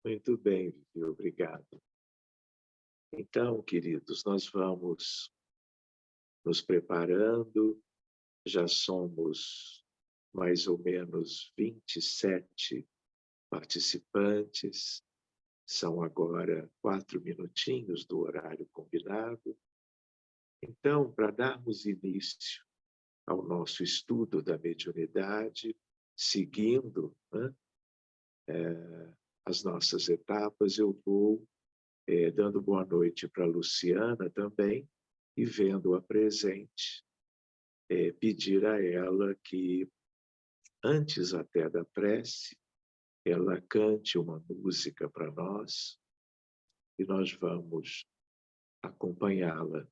Muito bem, Vivi, obrigado. Então, queridos, nós vamos nos preparando, já somos mais ou menos 27 participantes, são agora 4 minutinhos do horário combinado. Então, para darmos início ao nosso estudo da mediunidade, seguindo, né, as nossas etapas, eu vou dando boa noite para a Luciana também, e vendo-a presente, pedir a ela que, antes até da prece, ela cante uma música para nós e nós vamos acompanhá-la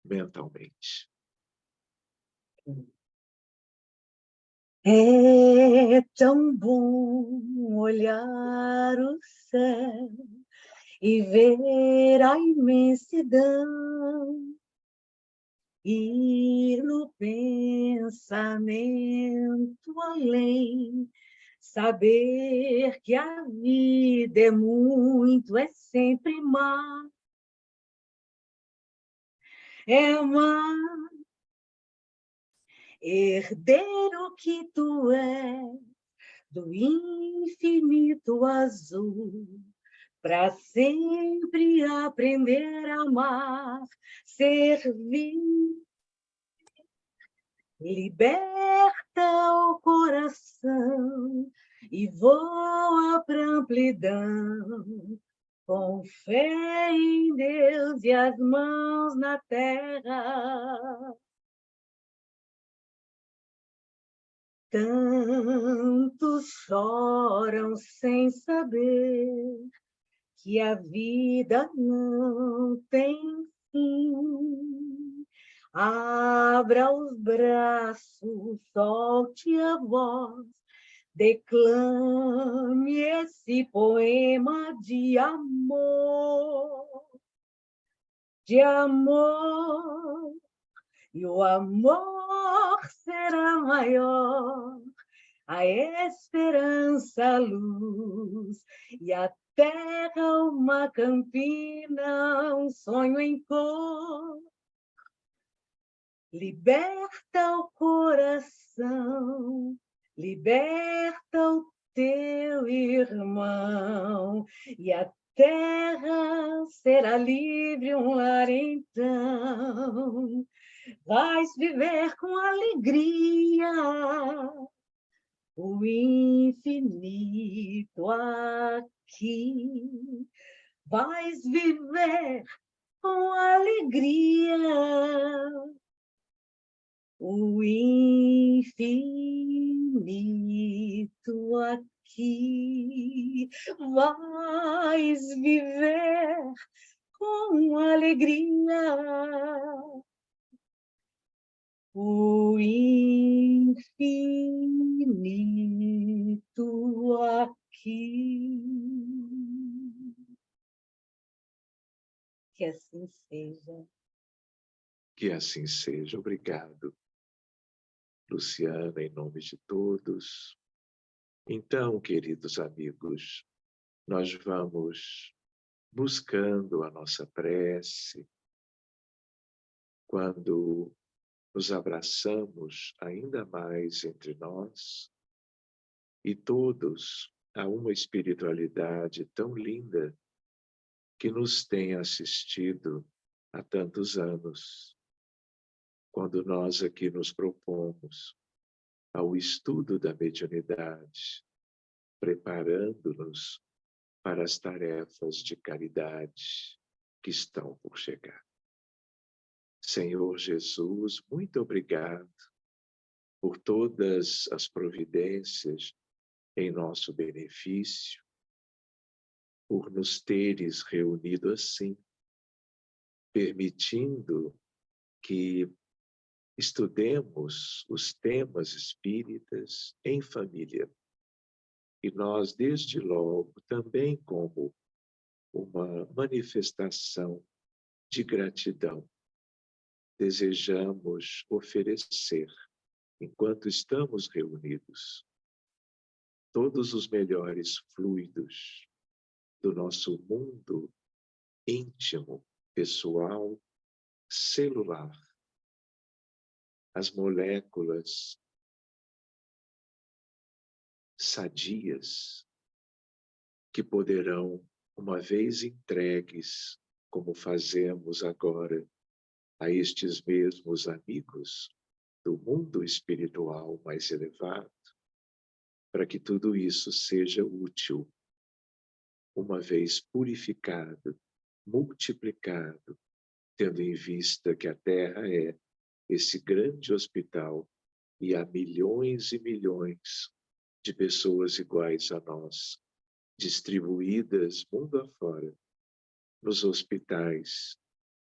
mentalmente. É tão bom olhar o céu e ver a imensidão, ir no pensamento além, saber que a vida é muito, é sempre mar, é mar, herdeiro que tu és do infinito azul, para sempre aprender a amar, servir, liberta o coração e voa para amplidão, com fé em Deus e as mãos na terra. Tantos choram sem saber que a vida não tem fim. Abra os braços, solte a voz, declame esse poema de amor, de amor, e o amor será maior, a esperança, a luz, e a terra uma campina, um sonho em cor. Liberta o coração, liberta o teu irmão, e a terra será livre, um lar então. Vais viver com alegria o infinito aqui. Vais viver com alegria o infinito aqui. Vais viver com alegria o infinito aqui. Que assim seja. Que assim seja. Obrigado, Luciana, em nome de todos. Então, queridos amigos, nós vamos buscando a nossa prece. Quando nos abraçamos ainda mais entre nós, e todos a uma espiritualidade tão linda que nos tem assistido há tantos anos, quando nós aqui nos propomos ao estudo da mediunidade, preparando-nos para as tarefas de caridade que estão por chegar. Senhor Jesus, muito obrigado por todas as providências em nosso benefício, por nos teres reunido assim, permitindo que estudemos os temas espíritas em família. E nós, desde logo, também como uma manifestação de gratidão, desejamos oferecer, enquanto estamos reunidos, todos os melhores fluidos do nosso mundo íntimo, pessoal, celular. As moléculas sadias que poderão, uma vez entregues, como fazemos agora, a estes mesmos amigos do mundo espiritual mais elevado, para que tudo isso seja útil, uma vez purificado, multiplicado, tendo em vista que a Terra é esse grande hospital e há milhões e milhões de pessoas iguais a nós, distribuídas mundo afora, nos hospitais,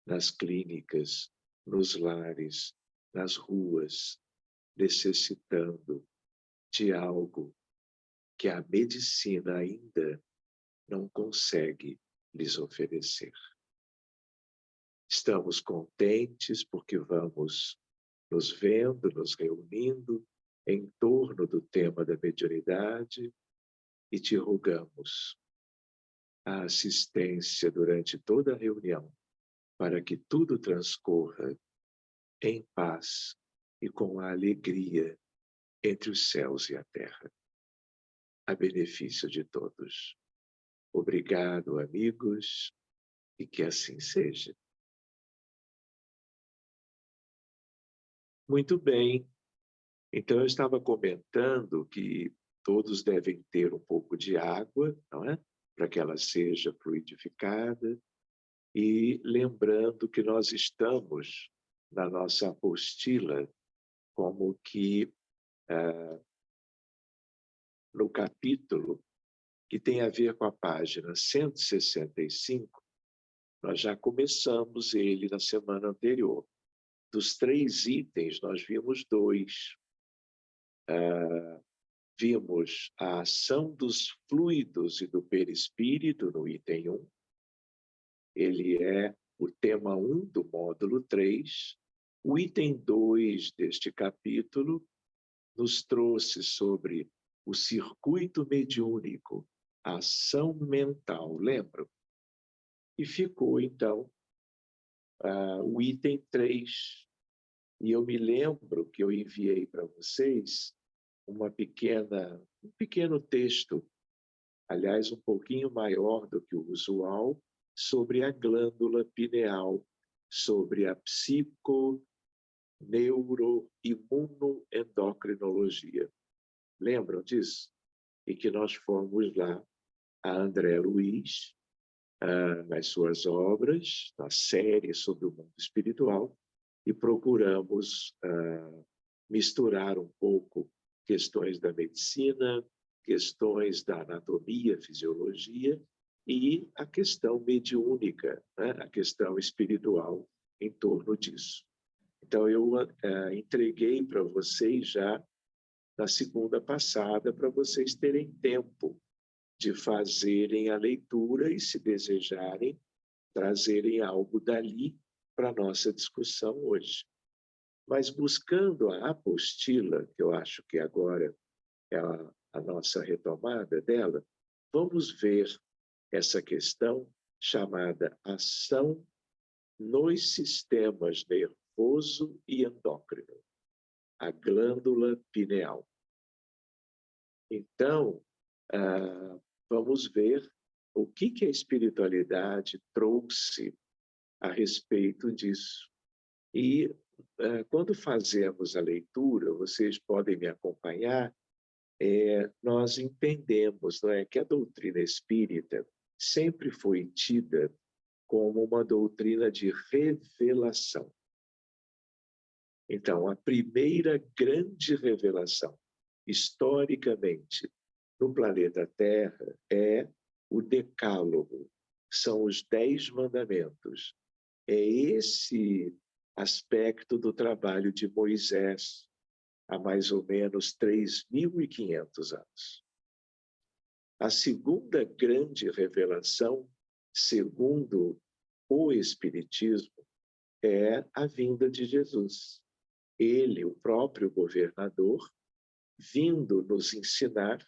nas clínicas, nos lares, nas ruas, necessitando de algo que a medicina ainda não consegue lhes oferecer. Estamos contentes porque vamos nos vendo, nos reunindo em torno do tema da mediunidade e te rogamos a assistência durante toda a reunião para que tudo transcorra em paz e com a alegria entre os céus e a terra, a benefício de todos. Obrigado, amigos, e que assim seja. Muito bem. Então, eu estava comentando que todos devem ter um pouco de água, não é? Para que ela seja fluidificada. E lembrando que nós estamos na nossa apostila como que no capítulo que tem a ver com a página 165, nós já começamos ele na semana anterior. Dos 3 itens, nós vimos 2. Vimos a ação dos fluidos e do perispírito no item 1. Ele é o tema 1 do módulo 3. O item 2 deste capítulo nos trouxe sobre o circuito mediúnico, a ação mental, lembram? E ficou, então, o item 3. E eu me lembro que eu enviei para vocês um pequeno texto, aliás, um pouquinho maior do que o usual, sobre a glândula pineal, sobre a psico-neuro-imunoendocrinologia. Lembram disso? E que nós fomos lá a André Luiz, nas suas obras, na série sobre o mundo espiritual, e procuramos misturar um pouco questões da medicina, questões da anatomia, fisiologia e a questão mediúnica, né? A questão espiritual em torno disso. Então, eu entreguei para vocês já na segunda passada, para vocês terem tempo de fazerem a leitura e, se desejarem, trazerem algo dali para a nossa discussão hoje. Mas buscando a apostila, que eu acho que agora é a nossa retomada dela, vamos ver essa questão chamada ação nos sistemas nervoso e endócrino, a glândula pineal. Então, vamos ver o que a espiritualidade trouxe a respeito disso. E quando fazemos a leitura, vocês podem me acompanhar, nós entendemos, não é, que a doutrina espírita sempre foi tida como uma doutrina de revelação. Então, a primeira grande revelação, historicamente, no planeta Terra é o Decálogo, são os 10 mandamentos. É esse aspecto do trabalho de Moisés, há mais ou menos 3.500 anos. A segunda grande revelação, segundo o Espiritismo, é a vinda de Jesus. Ele, o próprio governador, vindo nos ensinar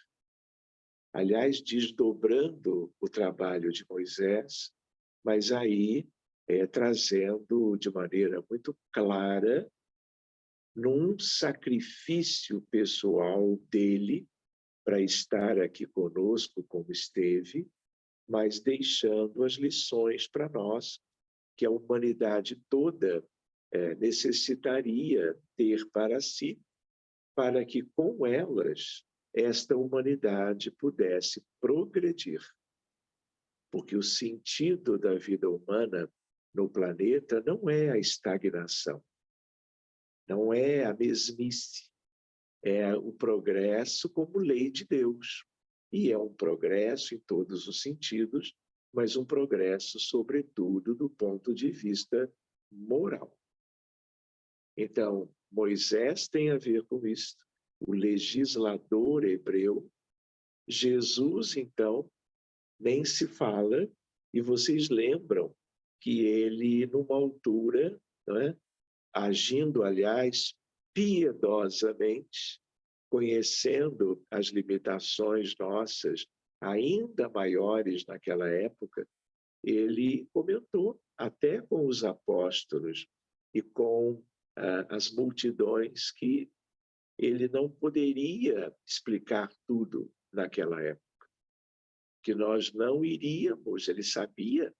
aliás, desdobrando o trabalho de Moisés, mas aí trazendo de maneira muito clara, num sacrifício pessoal dele, para estar aqui conosco como esteve, mas deixando as lições para nós, que a humanidade toda necessitaria ter para si, para que com elas esta humanidade pudesse progredir. Porque o sentido da vida humana no planeta não é a estagnação, não é a mesmice, é o progresso como lei de Deus. E é um progresso em todos os sentidos, mas um progresso, sobretudo, do ponto de vista moral. Então, Moisés tem a ver com isso, o legislador hebreu. Jesus, então, nem se fala, e vocês lembram que ele, numa altura, não é? Agindo, aliás, piedosamente, conhecendo as limitações nossas, ainda maiores naquela época, ele comentou até com os apóstolos e com as multidões que ele não poderia explicar tudo naquela época, que nós não iríamos, ele sabia,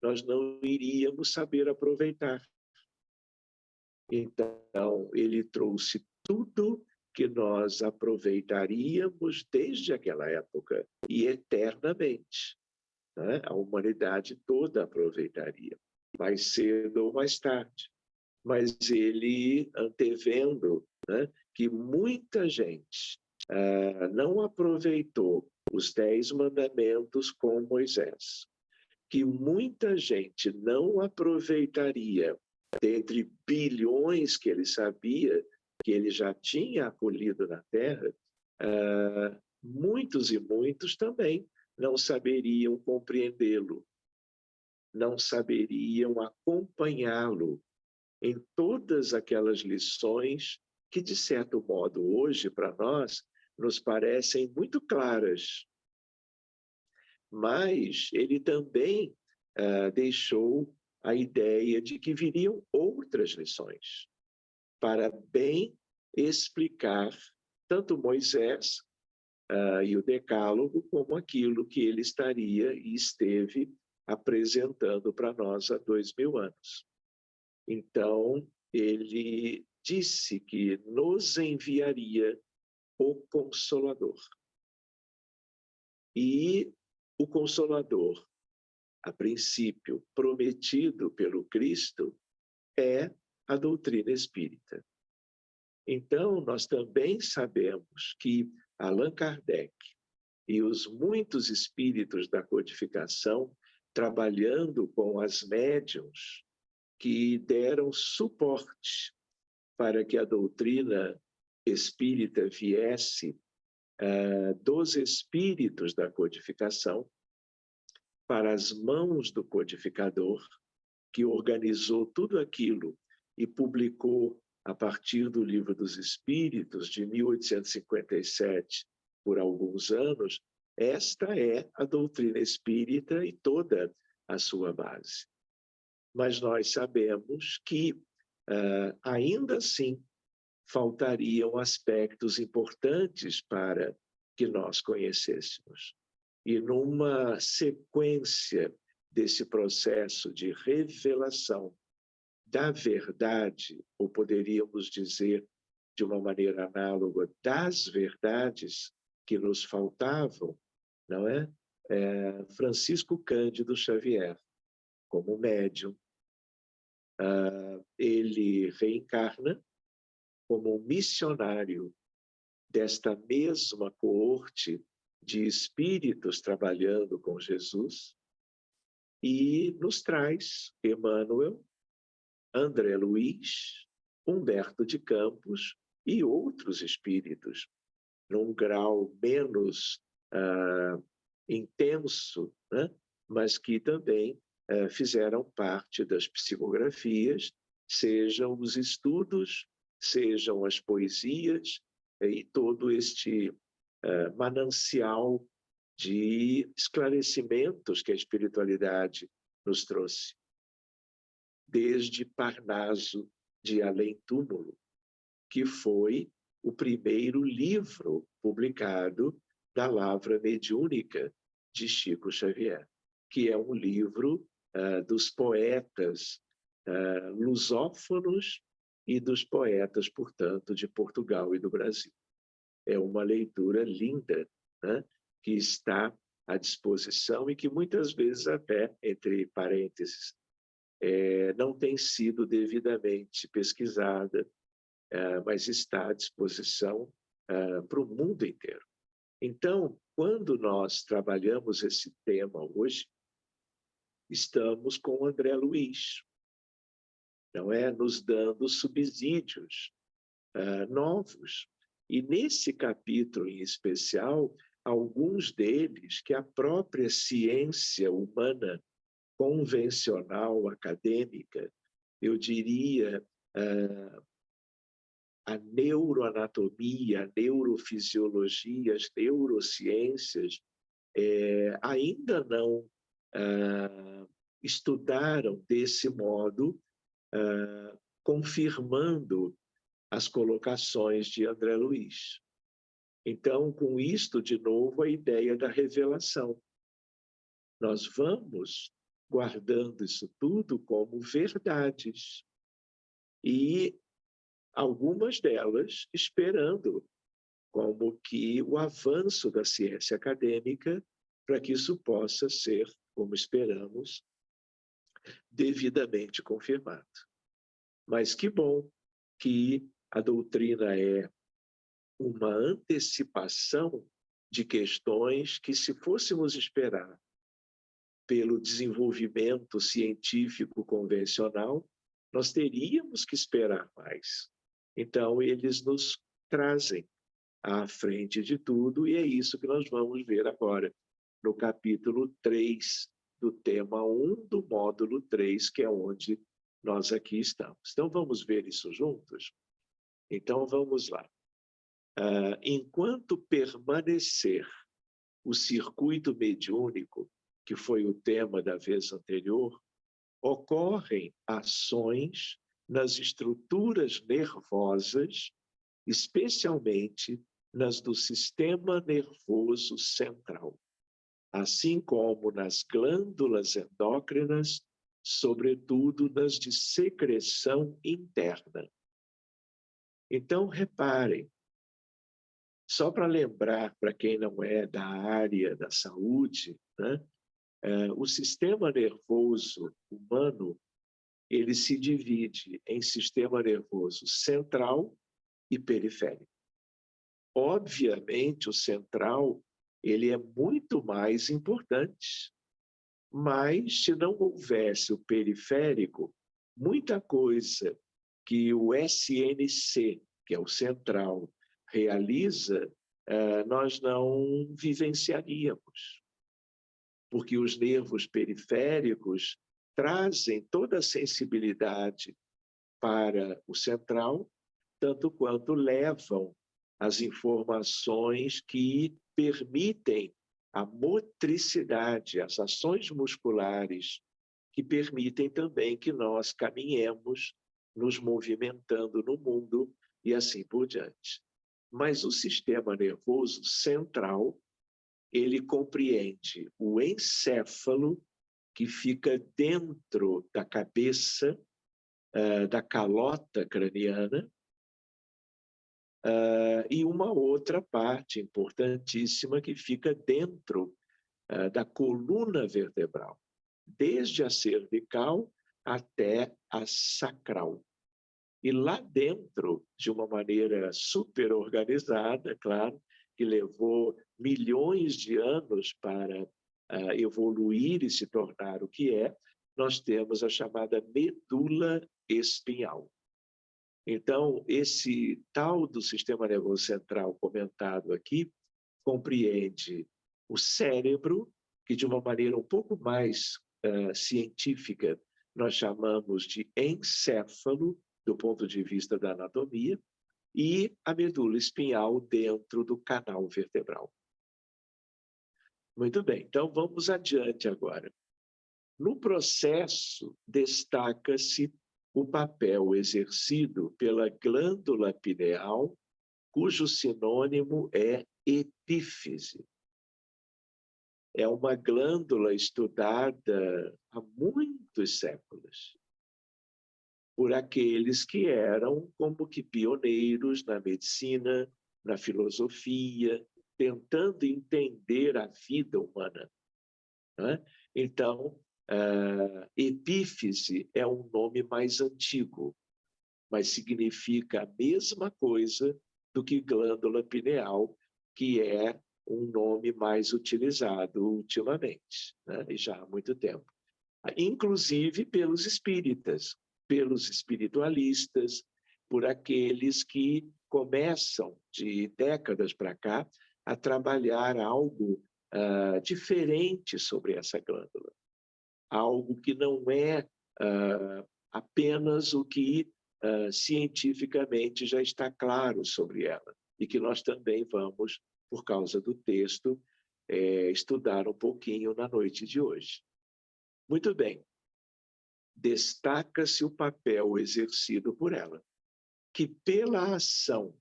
nós não iríamos saber aproveitar. Então, ele trouxe tudo que nós aproveitaríamos desde aquela época e eternamente, né? A humanidade toda aproveitaria, mais cedo ou mais tarde. Mas ele, antevendo, né, que muita gente não aproveitou os 10 mandamentos com Moisés, que muita gente não aproveitaria, dentre bilhões que ele sabia que ele já tinha acolhido na Terra, muitos e muitos também não saberiam compreendê-lo, não saberiam acompanhá-lo em todas aquelas lições que, de certo modo, hoje, para nós, nos parecem muito claras. Mas ele também deixou a ideia de que viriam outras lições para bem explicar tanto Moisés e o Decálogo como aquilo que ele estaria e esteve apresentando para nós há 2000 anos. Então, ele disse que nos enviaria o Consolador. E o Consolador, a princípio prometido pelo Cristo, é a doutrina espírita. Então, nós também sabemos que Allan Kardec e os muitos espíritos da codificação, trabalhando com as médiuns, que deram suporte para que a doutrina espírita viesse dos espíritos da codificação para as mãos do codificador, que organizou tudo aquilo e publicou a partir do Livro dos Espíritos, de 1857, por alguns anos. Esta é a doutrina espírita e toda a sua base. Mas nós sabemos que, ainda assim, faltariam aspectos importantes para que nós conhecêssemos. E numa sequência desse processo de revelação da verdade, ou poderíamos dizer de uma maneira análoga, das verdades que nos faltavam, não é? Francisco Cândido Xavier, como médium, ele reencarna como um missionário desta mesma coorte de espíritos trabalhando com Jesus e nos traz Emmanuel, André Luiz, Humberto de Campos e outros espíritos, num grau menos intenso, né? Mas que também fizeram parte das psicografias, sejam os estudos, sejam as poesias e todo este manancial de esclarecimentos que a espiritualidade nos trouxe, desde Parnaso de Além Túmulo, que foi o primeiro livro publicado da Lavra Mediúnica de Chico Xavier, que é um livro dos poetas lusófonos e dos poetas, portanto, de Portugal e do Brasil. É uma leitura linda, né, que está à disposição e que muitas vezes até, entre parênteses, não tem sido devidamente pesquisada, mas está à disposição para o mundo inteiro. Então, quando nós trabalhamos esse tema hoje, estamos com o André Luiz, não é? Nos dando subsídios novos. E nesse capítulo em especial, alguns deles que a própria ciência humana convencional, acadêmica, eu diria, a neuroanatomia, a neurofisiologia, as neurociências, ainda não estudaram desse modo, confirmando as colocações de André Luiz. Então, com isto, de novo, a ideia da revelação. Nós vamos guardando isso tudo como verdades e algumas delas esperando como que o avanço da ciência acadêmica para que isso possa ser, como esperamos, devidamente confirmado. Mas que bom que a doutrina é uma antecipação de questões que, se fôssemos esperar pelo desenvolvimento científico convencional, nós teríamos que esperar mais. Então, eles nos trazem à frente de tudo, e é isso que nós vamos ver agora, no capítulo 3 do tema 1 do módulo 3, que é onde nós aqui estamos. Então, vamos ver isso juntos? Então, vamos lá. Enquanto permanecer o circuito mediúnico, que foi o tema da vez anterior, ocorrem ações nas estruturas nervosas, especialmente nas do sistema nervoso central, assim como nas glândulas endócrinas, sobretudo nas de secreção interna. Então, reparem, só para lembrar para quem não é da área da saúde, né, o sistema nervoso humano, ele se divide em sistema nervoso central e periférico. Obviamente, o central, ele é muito mais importante, mas se não houvesse o periférico, muita coisa que o SNC, que é o central, realiza, nós não vivenciaríamos, porque os nervos periféricos trazem toda a sensibilidade para o central, tanto quanto levam as informações que permitem a motricidade, as ações musculares, que permitem também que nós caminhemos, nos movimentando no mundo e assim por diante. Mas o sistema nervoso central, ele compreende o encéfalo, que fica dentro da cabeça, da calota craniana, e uma outra parte importantíssima que fica dentro da coluna vertebral, desde a cervical até a sacral. E lá dentro, de uma maneira super organizada, claro, que levou milhões de anos para evoluir e se tornar o que é, nós temos a chamada medula espinhal. Então, esse tal do sistema nervoso central comentado aqui compreende o cérebro, que de uma maneira um pouco mais científica nós chamamos de encéfalo, do ponto de vista da anatomia, e a medula espinhal dentro do canal vertebral. Muito bem, então vamos adiante agora. No processo, destaca-se o papel exercido pela glândula pineal, cujo sinônimo é epífise. É uma glândula estudada há muitos séculos por aqueles que eram como que pioneiros na medicina, na filosofia, tentando entender a vida humana, né? Então, epífise é um nome mais antigo, mas significa a mesma coisa do que glândula pineal, que é um nome mais utilizado ultimamente, né? E já há muito tempo. Inclusive pelos espíritas, pelos espiritualistas, por aqueles que começam, de décadas para cá, a trabalhar algo diferente sobre essa glândula. Algo que não é apenas o que cientificamente já está claro sobre ela, e que nós também vamos, por causa do texto, estudar um pouquinho na noite de hoje. Muito bem. Destaca-se o papel exercido por ela, que pela ação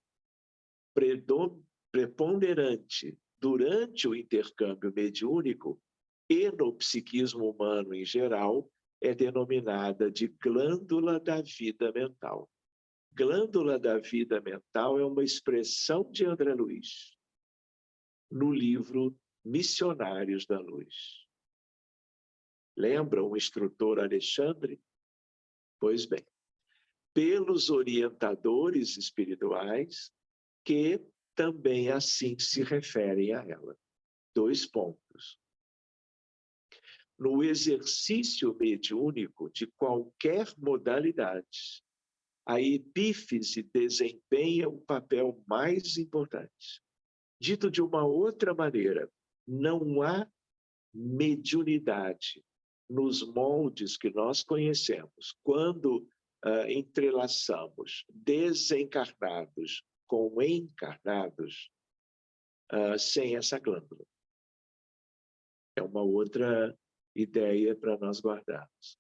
preponderante durante o intercâmbio mediúnico e no psiquismo humano em geral, é denominada de glândula da vida mental. Glândula da vida mental é uma expressão de André Luiz, no livro Missionários da Luz. Lembra o instrutor Alexandre? Pois bem, pelos orientadores espirituais que também assim se referem a ela. 2 pontos. No exercício mediúnico de qualquer modalidade, a epífise desempenha o papel mais importante. Dito de uma outra maneira, não há mediunidade nos moldes que nós conhecemos quando entrelaçamos desencarnados com encarnados sem essa glândula. É uma outra ideia para nós guardarmos.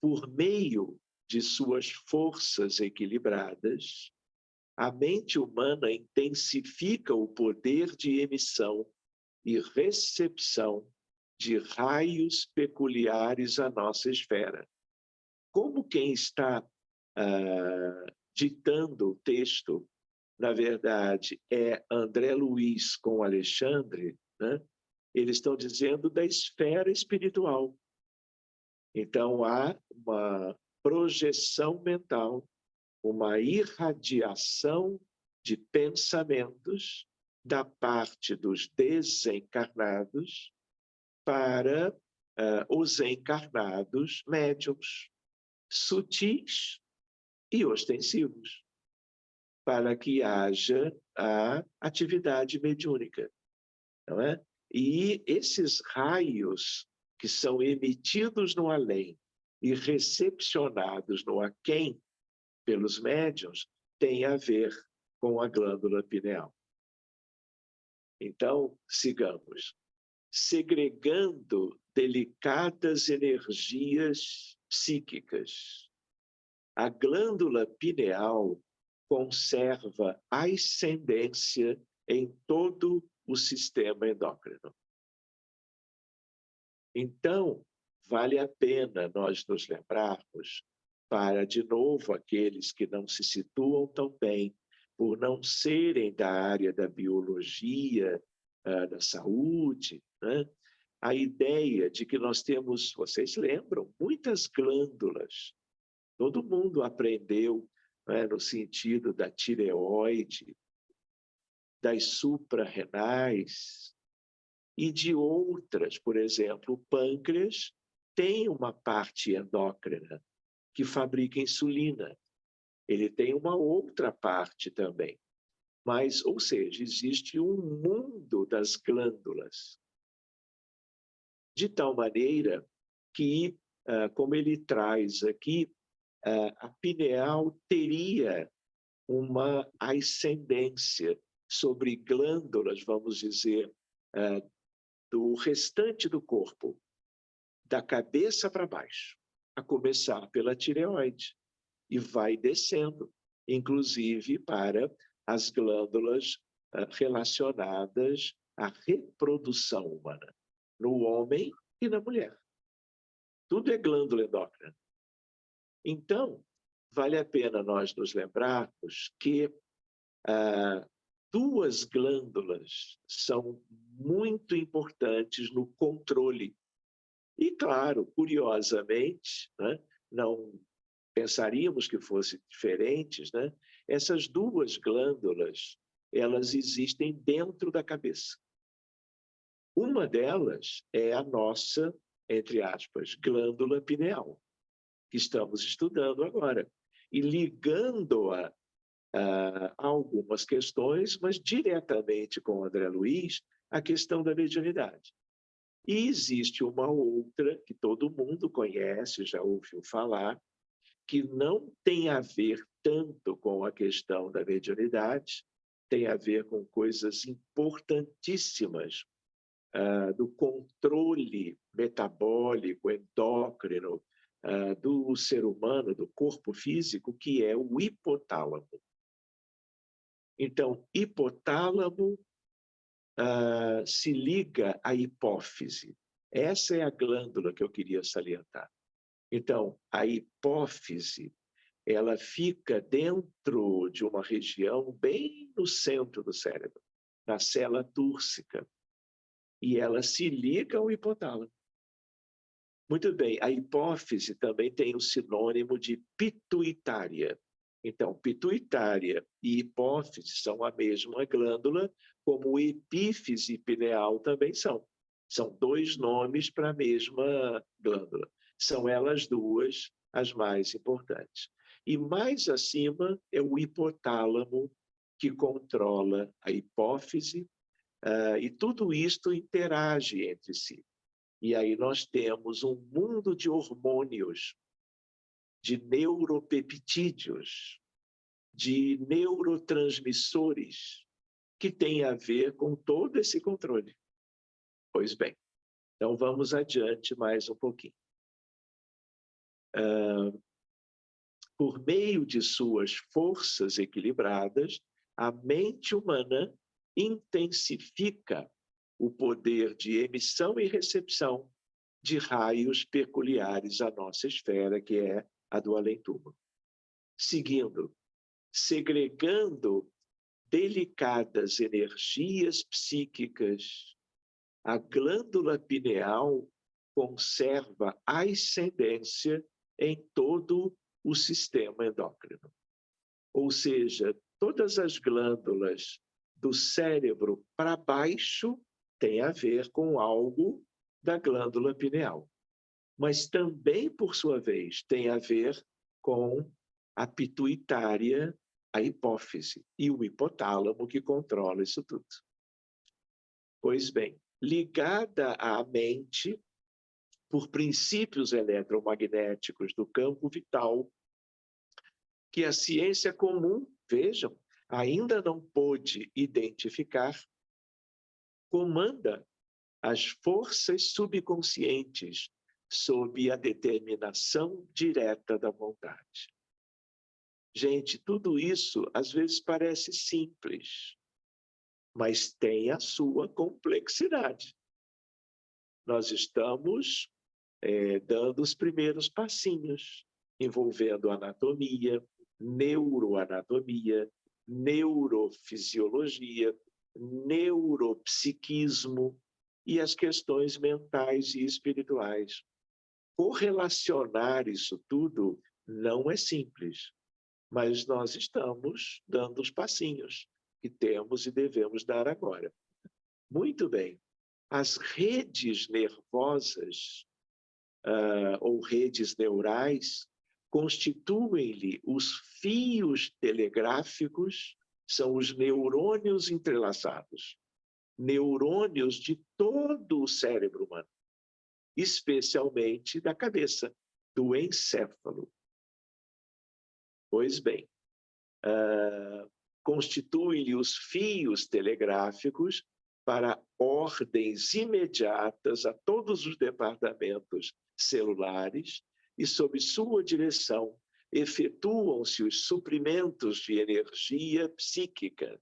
Por meio de suas forças equilibradas, a mente humana intensifica o poder de emissão e recepção de raios peculiares à nossa esfera. Como quem está ditando o texto, na verdade, é André Luiz com Alexandre, né? Eles estão dizendo da esfera espiritual. Então, há uma projeção mental, uma irradiação de pensamentos da parte dos desencarnados para os encarnados médiuns, sutis e ostensivos, para que haja a atividade mediúnica, não é? E esses raios que são emitidos no além e recepcionados no aquém pelos médiuns têm a ver com a glândula pineal. Então, sigamos. Segregando delicadas energias psíquicas, a glândula pineal conserva ascendência em todo o sistema endócrino. Então, vale a pena nós nos lembrarmos, para, de novo, aqueles que não se situam tão bem, por não serem da área da biologia, da saúde, né? A ideia de que nós temos, vocês lembram, muitas glândulas. Todo mundo aprendeu, né, no sentido da tireoide, das suprarrenais e de outras. Por exemplo, o pâncreas tem uma parte endócrina que fabrica insulina. Ele tem uma outra parte também. Mas, ou seja, existe um mundo das glândulas. De tal maneira que, como ele traz aqui, a pineal teria uma ascendência sobre glândulas, vamos dizer, do restante do corpo, da cabeça para baixo, a começar pela tireoide, e vai descendo, inclusive para as glândulas relacionadas à reprodução humana, no homem e na mulher. Tudo é glândula endócrina. Então, vale a pena nós nos lembrarmos que duas glândulas são muito importantes no controle. E, claro, curiosamente, né, não pensaríamos que fossem diferentes, né? Essas duas glândulas, elas existem dentro da cabeça. Uma delas é a nossa, entre aspas, glândula pineal, que estamos estudando agora, e ligando-a a algumas questões, mas diretamente com o André Luiz, a questão da mediunidade. E existe uma outra que todo mundo conhece, já ouviu falar, que não tem a ver tanto com a questão da mediunidade, tem a ver com coisas importantíssimas do controle metabólico, endócrino do ser humano, do corpo físico, que é o hipotálamo. Então, hipotálamo se liga à hipófise. Essa é a glândula que eu queria salientar. Então, a hipófise, ela fica dentro de uma região bem no centro do cérebro, na célula túrcica, e ela se liga ao hipotálamo. Muito bem, a hipófise também tem o sinônimo de pituitária. Então, pituitária e hipófise são a mesma glândula, como epífise pineal também são. São dois nomes para a mesma glândula. São elas duas as mais importantes. E mais acima é o hipotálamo, que controla a hipófise, e tudo isto interage entre si. E aí nós temos um mundo de hormônios, de neuropeptídeos, de neurotransmissores, que tem a ver com todo esse controle. Pois bem, então vamos adiante mais um pouquinho. Por meio de suas forças equilibradas, a mente humana intensifica o poder de emissão e recepção de raios peculiares à nossa esfera, que é a do além-túmulo. Seguindo, segregando delicadas energias psíquicas, a glândula pineal conserva ascendência em todo o sistema endócrino. Ou seja, todas as glândulas do cérebro para baixo têm a ver com algo da glândula pineal. Mas também, por sua vez, tem a ver com a pituitária, a hipófise e o hipotálamo, que controla isso tudo. Pois bem, ligada à mente por princípios eletromagnéticos do campo vital, que a ciência comum, vejam, ainda não pôde identificar, comanda as forças subconscientes sob a determinação direta da vontade. Gente, tudo isso às vezes parece simples, mas tem a sua complexidade. Nós estamos dando os primeiros passinhos, envolvendo anatomia, neuroanatomia, neurofisiologia, neuropsiquismo e as questões mentais e espirituais. Correlacionar isso tudo não é simples, mas nós estamos dando os passinhos que temos e devemos dar agora. Muito bem. As redes nervosas ou redes neurais constituem-lhe os fios telegráficos, são os neurônios entrelaçados, neurônios de todo o cérebro humano, especialmente da cabeça, do encéfalo. Pois bem, constituem-lhe os fios telegráficos para ordens imediatas a todos os departamentos celulares e, sob sua direção, efetuam-se os suprimentos de energia psíquica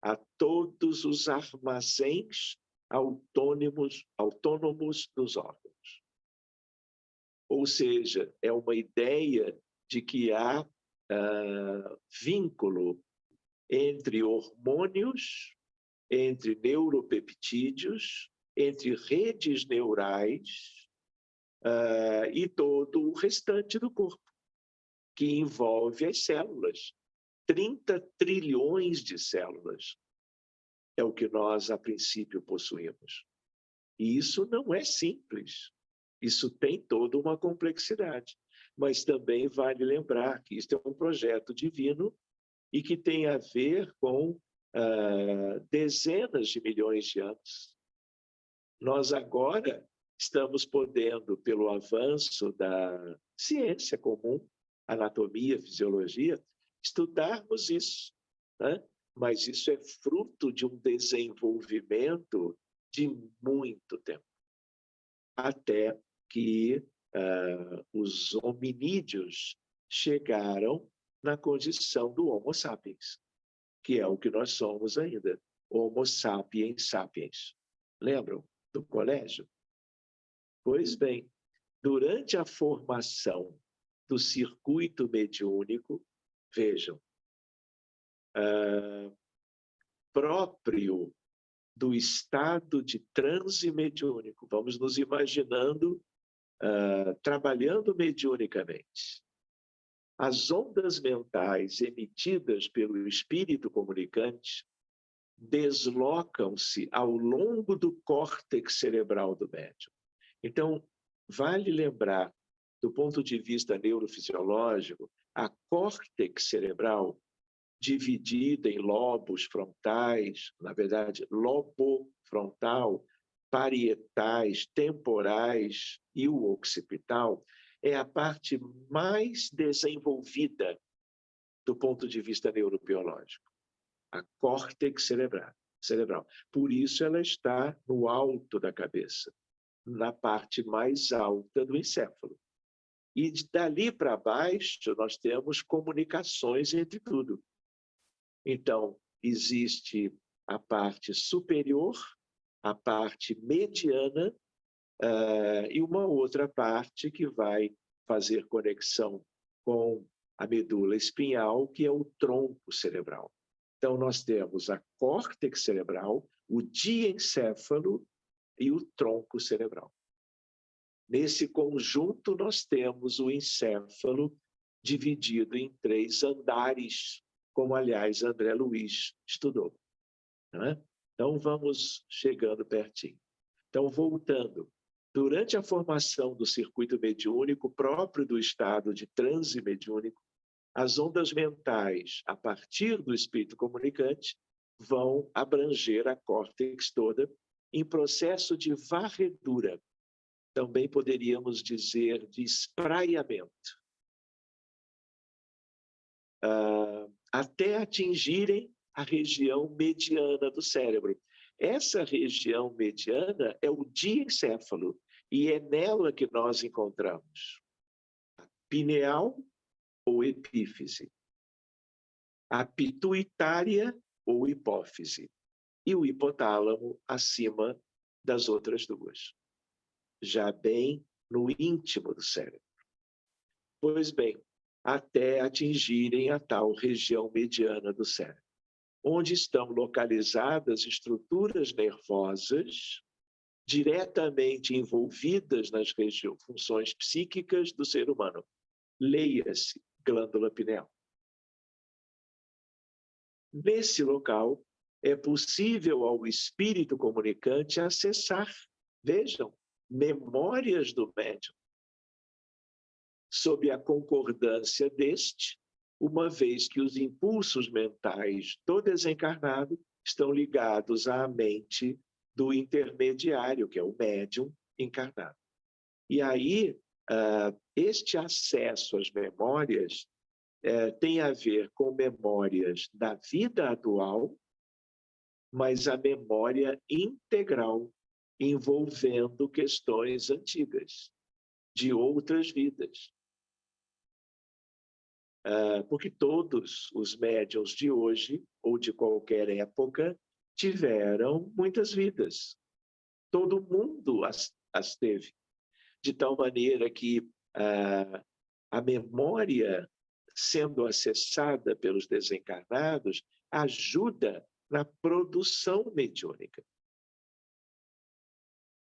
a todos os armazéns autônomos dos órgãos. Ou seja, é uma ideia de que há vínculo entre hormônios, entre neuropeptídeos, entre redes neurais e todo o restante do corpo, que envolve as células. 30 trilhões de células é o que nós, a princípio, possuímos. E isso não é simples. Isso tem toda uma complexidade. Mas também vale lembrar que isso é um projeto divino e que tem a ver com dezenas de milhões de anos. Nós agora estamos podendo, pelo avanço da ciência comum, anatomia, fisiologia, estudarmos isso, né? Mas isso é fruto de um desenvolvimento de muito tempo, até que os hominídeos chegaram na condição do Homo sapiens, que é o que nós somos ainda, Homo sapiens sapiens. Lembram do colégio? Pois bem, durante a formação do circuito mediúnico, vejam, próprio do estado de transe mediúnico, vamos nos imaginando trabalhando mediunicamente. As ondas mentais emitidas pelo espírito comunicante deslocam-se ao longo do córtex cerebral do médium. Então, vale lembrar, do ponto de vista neurofisiológico, a córtex cerebral, dividida em lobos frontais, na verdade, lobo frontal, parietais, temporais e o occipital, é a parte mais desenvolvida do ponto de vista neurobiológico, a córtex cerebral. Por isso ela está no alto da cabeça, na parte mais alta do encéfalo. E dali para baixo nós temos comunicações entre tudo. Então, existe a parte superior, a parte mediana e uma outra parte que vai fazer conexão com a medula espinhal, que é o tronco cerebral. Então, nós temos a córtex cerebral, o diencéfalo e o tronco cerebral. Nesse conjunto, nós temos o encéfalo dividido em 3 andares, como, aliás, André Luiz estudou. Não é? Então, vamos chegando pertinho. Então, voltando, durante a formação do circuito mediúnico próprio do estado de transe mediúnico, as ondas mentais, a partir do espírito comunicante, vão abranger a córtex toda em processo de varredura. Também poderíamos dizer de espraiamento, até atingirem a região mediana do cérebro. Essa região mediana é o diencéfalo, e é nela que nós encontramos a pineal ou epífise, a pituitária ou hipófise, e o hipotálamo acima das outras duas, já bem no íntimo do cérebro. Pois bem, até atingirem a tal região mediana do cérebro, onde estão localizadas estruturas nervosas diretamente envolvidas nas funções psíquicas do ser humano. Leia-se, glândula pineal. Nesse local, é possível ao espírito comunicante acessar, vejam, memórias do médium, sob a concordância deste, uma vez que os impulsos mentais do desencarnado estão ligados à mente do intermediário, que é o médium encarnado. E aí, este acesso às memórias tem a ver com memórias da vida atual, mas a memória integral, envolvendo questões antigas, de outras vidas. Porque todos os médiuns de hoje, ou de qualquer época, tiveram muitas vidas. Todo mundo as teve. De tal maneira que a memória, sendo acessada pelos desencarnados, ajuda na produção mediúnica.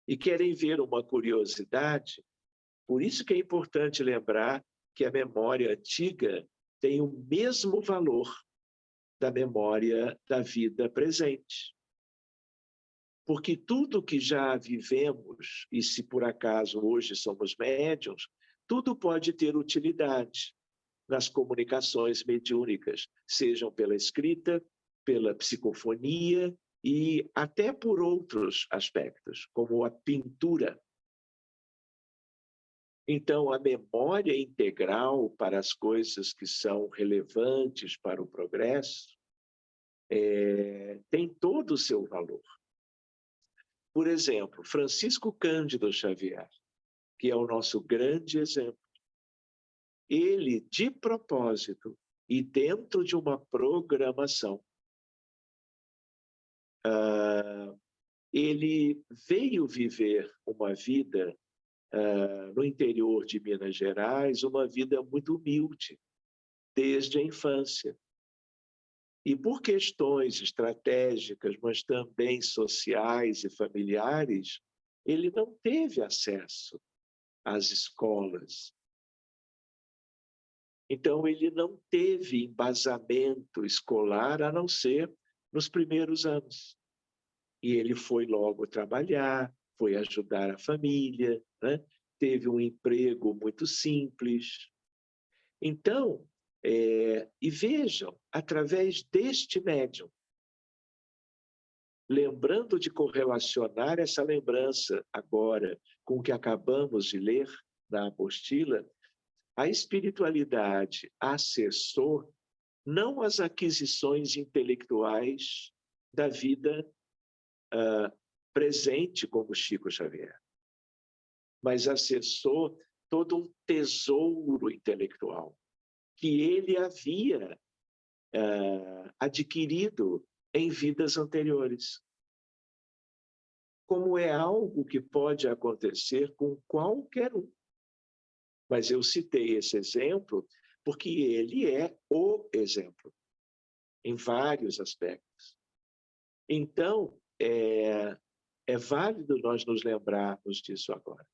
E querem ver uma curiosidade? Por isso que é importante lembrar que a memória antiga tem o mesmo valor da memória da vida presente. Porque tudo que já vivemos, e se por acaso hoje somos médiuns, tudo pode ter utilidade nas comunicações mediúnicas, sejam pela escrita, pela psicofonia e até por outros aspectos, como a pintura. Então, a memória integral para as coisas que são relevantes para o progresso tem todo o seu valor. Por exemplo, Francisco Cândido Xavier, que é o nosso grande exemplo, ele, de propósito e dentro de uma programação, ele veio viver uma vida no interior de Minas Gerais, uma vida muito humilde, desde a infância. E por questões estratégicas, mas também sociais e familiares, ele não teve acesso às escolas. Então, ele não teve embasamento escolar, a não ser nos primeiros anos. E ele foi logo trabalhar, foi ajudar a família, né? Teve um emprego muito simples. Então, e vejam, através deste médium, lembrando de correlacionar essa lembrança agora com o que acabamos de ler na apostila, a espiritualidade acessou não as aquisições intelectuais da vida presente como Chico Xavier, mas acessou todo um tesouro intelectual que ele havia adquirido em vidas anteriores. Como é algo que pode acontecer com qualquer um. Mas eu citei esse exemplo porque ele é o exemplo, em vários aspectos. Então, é válido nós nos lembrarmos disso agora,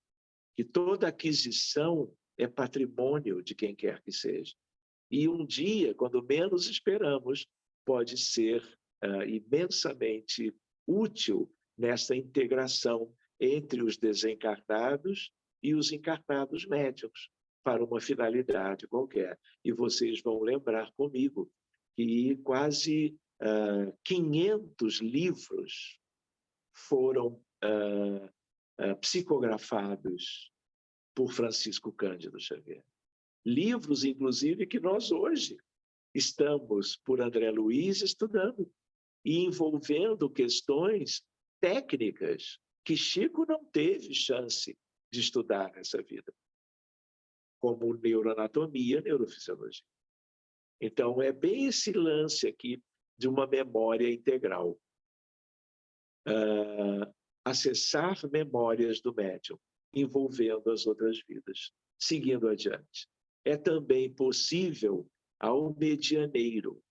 que toda aquisição é patrimônio de quem quer que seja. E um dia, quando menos esperamos, pode ser imensamente útil nessa integração entre os desencarnados e os encarnados médiuns, para uma finalidade qualquer. E vocês vão lembrar comigo que quase 500 livros foram psicografados por Francisco Cândido Xavier. Livros, inclusive, que nós hoje estamos, por André Luiz, estudando e envolvendo questões técnicas que Chico não teve chance de estudar nessa vida, como neuroanatomia, neurofisiologia. Então, é bem esse lance aqui de uma memória integral. Acessar memórias do médium, envolvendo as outras vidas. Seguindo adiante. É também possível ao medianeiro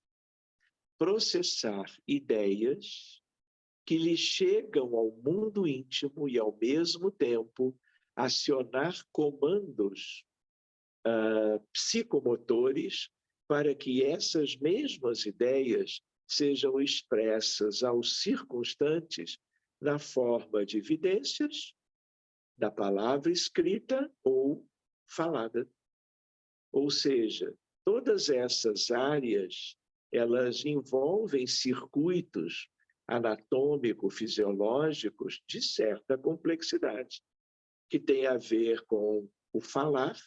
processar ideias que lhe chegam ao mundo íntimo e, ao mesmo tempo, acionar comandos psicomotores para que essas mesmas ideias sejam expressas aos circunstantes na forma de evidências, da palavra escrita ou falada. Ou seja, todas essas áreas, elas envolvem circuitos anatômico-fisiológicos de certa complexidade, que tem a ver com o falar,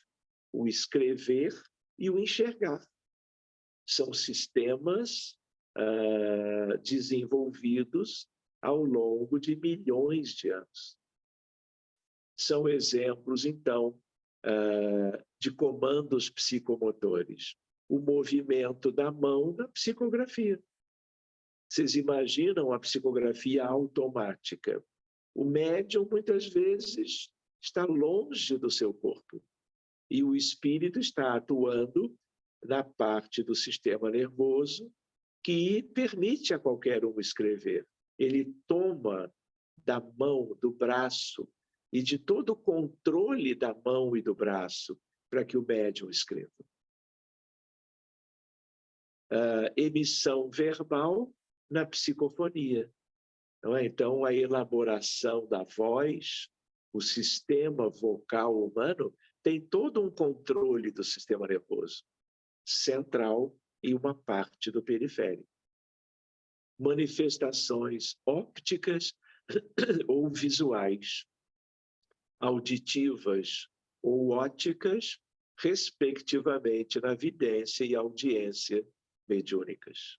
o escrever e o enxergar. são sistemas desenvolvidos ao longo de milhões de anos. São exemplos, então, de comandos psicomotores. O movimento da mão na psicografia. Vocês imaginam a psicografia automática? O médium, muitas vezes, está longe do seu corpo. E o espírito está atuando na parte do sistema nervoso que permite a qualquer um escrever. Ele toma da mão, do braço, e de todo o controle da mão e do braço para que o médium escreva. Emissão verbal na psicofonia. Não é? Então, a elaboração da voz, o sistema vocal humano, tem todo um controle do sistema nervoso central e uma parte do periférico. Manifestações ópticas ou visuais, auditivas ou óticas, respectivamente na vidência e audiência mediúnicas.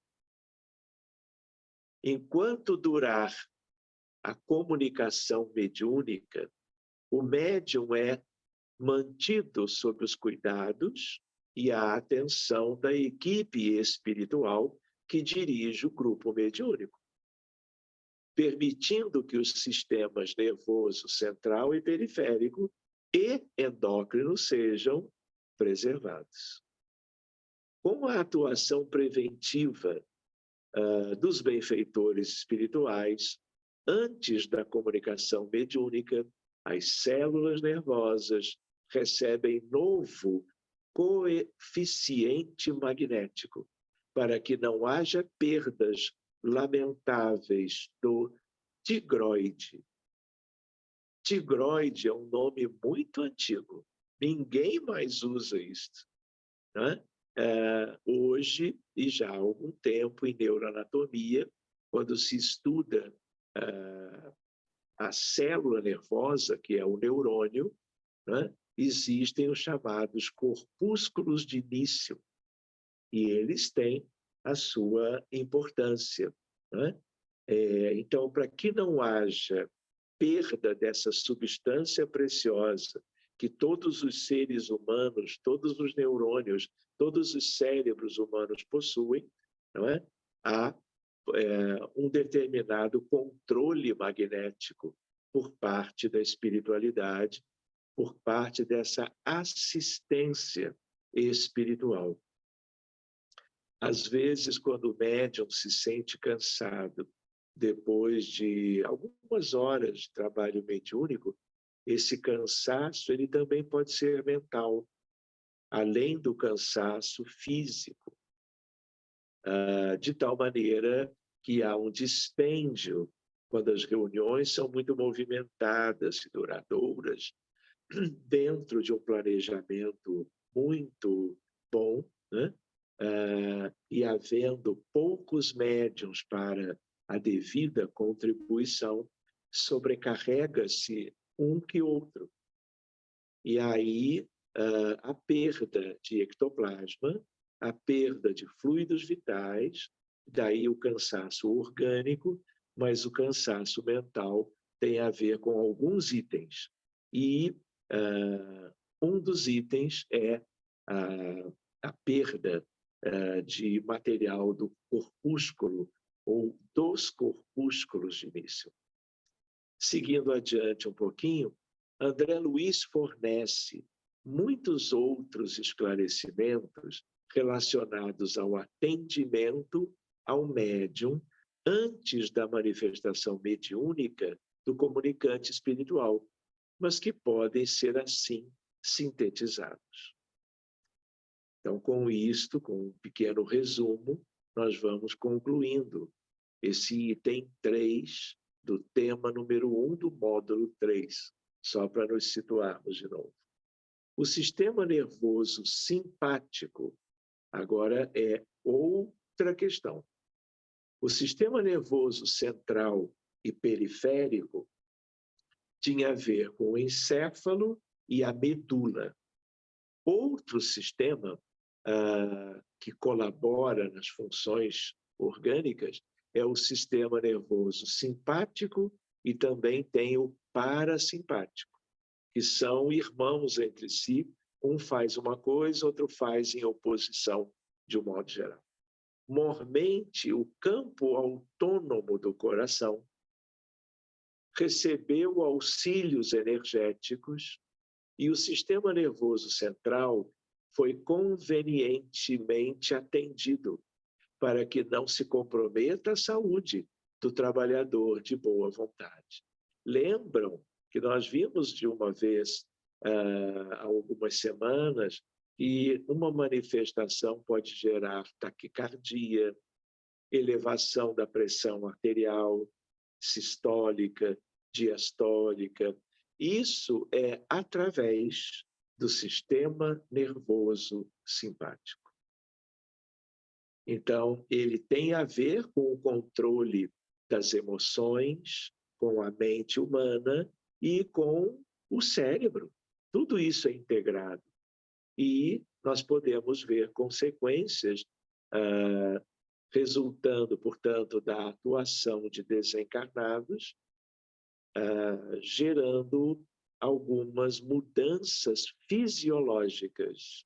Enquanto durar a comunicação mediúnica, o médium é mantido sob os cuidados e a atenção da equipe espiritual que dirige o grupo mediúnico, permitindo que os sistemas nervoso central e periférico e endócrino sejam preservados. Com a atuação preventiva dos benfeitores espirituais, antes da comunicação mediúnica, as células nervosas recebem novo coeficiente magnético, para que não haja perdas lamentáveis do tigroide. Tigroide é um nome muito antigo. Ninguém mais usa isto, né? Hoje, e já há algum tempo, em neuroanatomia, quando se estuda a célula nervosa, que é o neurônio, né? Existem os chamados corpúsculos de início, e eles têm a sua importância, né? Então, para que não haja perda dessa substância preciosa que todos os seres humanos, todos os neurônios, todos os cérebros humanos possuem, não é? Há um determinado controle magnético por parte da espiritualidade, por parte dessa assistência espiritual. Às vezes, quando o médium se sente cansado, depois de algumas horas de trabalho mediúnico, esse cansaço ele também pode ser mental, além do cansaço físico, de tal maneira que há um dispêndio quando as reuniões são muito movimentadas e duradouras, dentro de um planejamento muito bom, né? E havendo poucos médiuns para a devida contribuição, sobrecarrega-se um que outro. E aí a perda de ectoplasma, a perda de fluidos vitais, daí o cansaço orgânico, mas o cansaço mental tem a ver com alguns itens. E um dos itens é a perda de material do corpúsculo ou dos corpúsculos de início. Seguindo adiante um pouquinho, André Luiz fornece muitos outros esclarecimentos relacionados ao atendimento ao médium antes da manifestação mediúnica do comunicante espiritual, mas que podem ser assim sintetizados. Então, com isto, com um pequeno resumo, nós vamos concluindo esse item 3 do tema número 1 do módulo 3, só para nos situarmos de novo. O sistema nervoso simpático agora é outra questão. O sistema nervoso central e periférico tinha a ver com o encéfalo e a medula. Outro sistema que colabora nas funções orgânicas é o sistema nervoso simpático e também tem o parasimpático, que são irmãos entre si, um faz uma coisa, outro faz em oposição, de um modo geral. Mormente, o campo autônomo do coração recebeu auxílios energéticos e o sistema nervoso central foi convenientemente atendido para que não se comprometa a saúde do trabalhador de boa vontade. Lembram que nós vimos de uma vez, há algumas semanas, que uma manifestação pode gerar taquicardia, elevação da pressão arterial, sistólica, diastólica. Isso é através do sistema nervoso simpático. Então, ele tem a ver com o controle das emoções, com a mente humana e com o cérebro. Tudo isso é integrado. E nós podemos ver consequências resultando, portanto, da atuação de desencarnados, gerando algumas mudanças fisiológicas,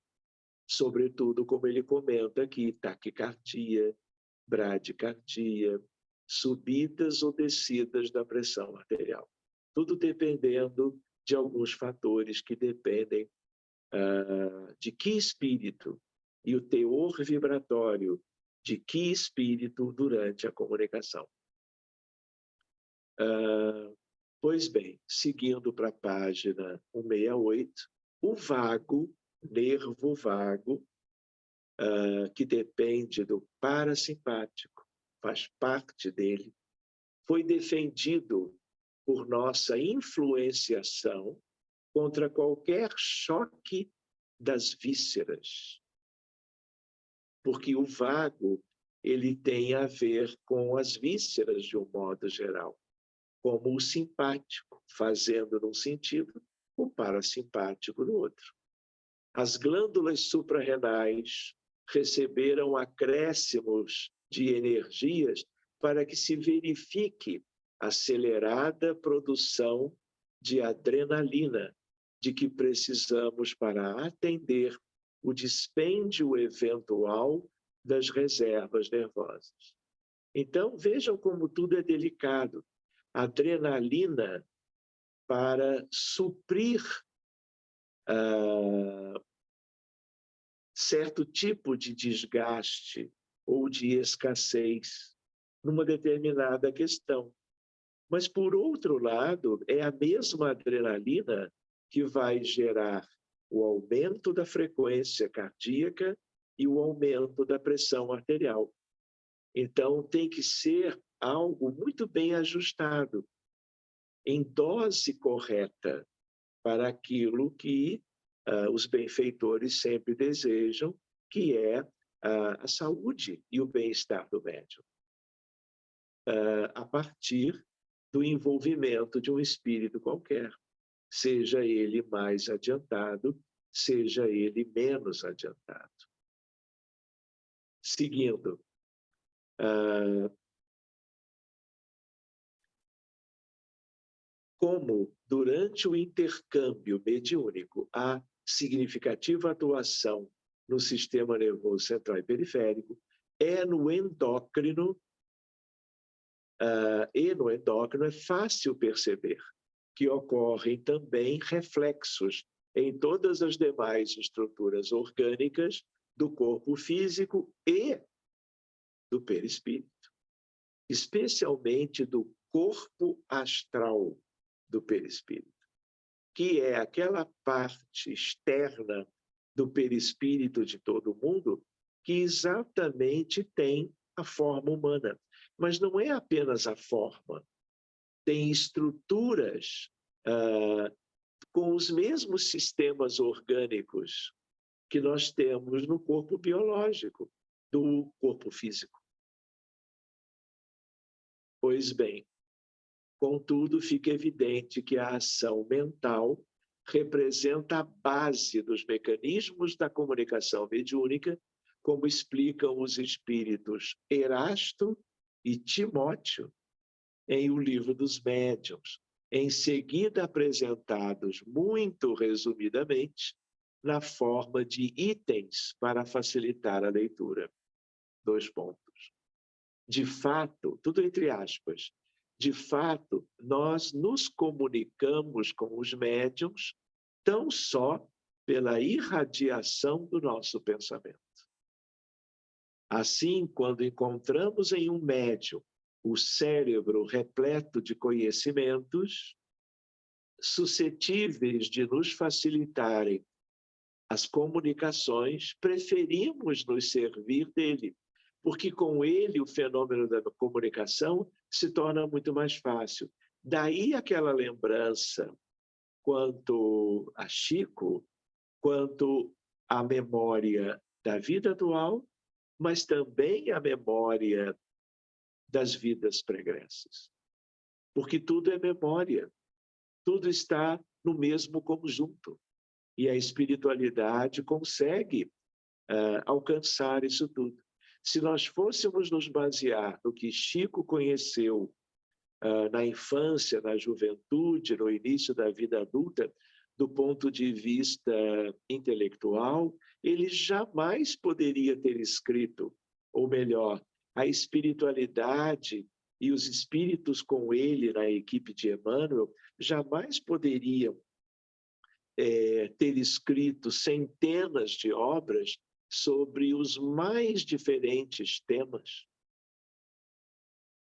sobretudo, como ele comenta aqui, taquicardia, bradicardia, subidas ou descidas da pressão arterial. Tudo dependendo de alguns fatores que dependem de que espírito e o teor vibratório de que espírito durante a comunicação. Pois bem, seguindo para a página 168, o vago, nervo vago, que depende do parasimpático, faz parte dele, foi defendido por nossa influenciação contra qualquer choque das vísceras. Porque o vago, ele tem a ver com as vísceras de um modo geral, como o simpático, fazendo num sentido, o parasimpático no outro. As glândulas suprarrenais receberam acréscimos de energias para que se verifique acelerada produção de adrenalina, de que precisamos para atender o dispêndio eventual das reservas nervosas. Então, vejam como tudo é delicado. Adrenalina para suprir certo tipo de desgaste ou de escassez numa determinada questão. Mas, por outro lado, é a mesma adrenalina que vai gerar o aumento da frequência cardíaca e o aumento da pressão arterial. Então, tem que ser algo muito bem ajustado, em dose correta, para aquilo que os benfeitores sempre desejam, que é a saúde e o bem-estar do médium. A partir do envolvimento de um espírito qualquer, seja ele mais adiantado, seja ele menos adiantado. Seguindo, como durante o intercâmbio mediúnico há significativa atuação no sistema nervoso central e periférico, no endócrino é fácil perceber que ocorrem também reflexos em todas as demais estruturas orgânicas do corpo físico e do perispírito, especialmente do corpo astral do perispírito, que é aquela parte externa do perispírito de todo mundo que exatamente tem a forma humana. Mas não é apenas a forma, tem estruturas com os mesmos sistemas orgânicos que nós temos no corpo biológico, do corpo físico. Pois bem, contudo, fica evidente que a ação mental representa a base dos mecanismos da comunicação mediúnica, como explicam os espíritos Erasto e Timóteo em O Livro dos Médiuns, em seguida apresentados muito resumidamente na forma de itens para facilitar a leitura. 2 pontos. De fato, tudo entre aspas, de fato, nós nos comunicamos com os médiuns tão só pela irradiação do nosso pensamento. Assim, quando encontramos em um médium o cérebro repleto de conhecimentos, suscetíveis de nos facilitarem as comunicações, preferimos nos servir dele, porque com ele o fenômeno da comunicação se torna muito mais fácil. Daí aquela lembrança quanto a Chico, quanto à memória da vida atual, mas também a memória das vidas pregressas. Porque tudo é memória, tudo está no mesmo conjunto. E a espiritualidade consegue alcançar isso tudo. Se nós fôssemos nos basear no que Chico conheceu na infância, na juventude, no início da vida adulta, do ponto de vista intelectual, ele jamais poderia ter escrito, ou melhor, a espiritualidade e os espíritos com ele na equipe de Emmanuel jamais poderiam ter escrito centenas de obras sobre os mais diferentes temas.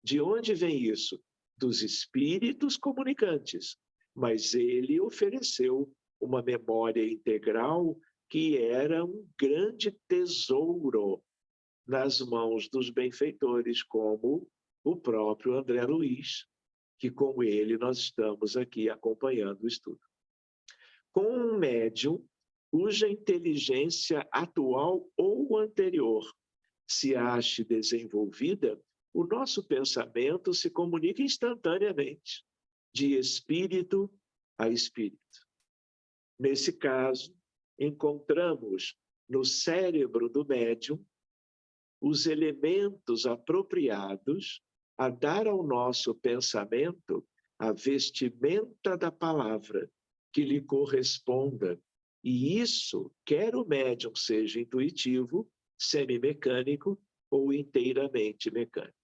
De onde vem isso? Dos espíritos comunicantes. Mas ele ofereceu uma memória integral que era um grande tesouro nas mãos dos benfeitores, como o próprio André Luiz, que com ele nós estamos aqui acompanhando o estudo. Com um médium cuja inteligência atual ou anterior se ache desenvolvida, o nosso pensamento se comunica instantaneamente, de espírito a espírito. Nesse caso, encontramos no cérebro do médium os elementos apropriados a dar ao nosso pensamento a vestimenta da palavra que lhe corresponda. E isso, quer o médium seja intuitivo, semimecânico ou inteiramente mecânico.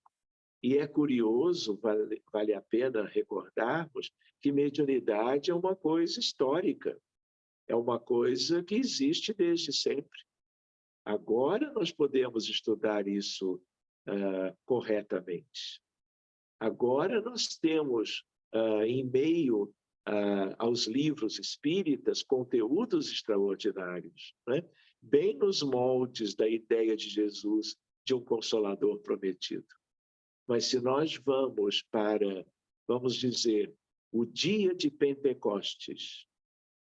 E é curioso, vale a pena recordarmos, que mediunidade é uma coisa histórica, é uma coisa que existe desde sempre. Agora nós podemos estudar isso corretamente. Agora nós temos, em meio aos livros espíritas, conteúdos extraordinários, né? Bem nos moldes da ideia de Jesus de um Consolador prometido. Mas se nós vamos para, vamos dizer, o dia de Pentecostes,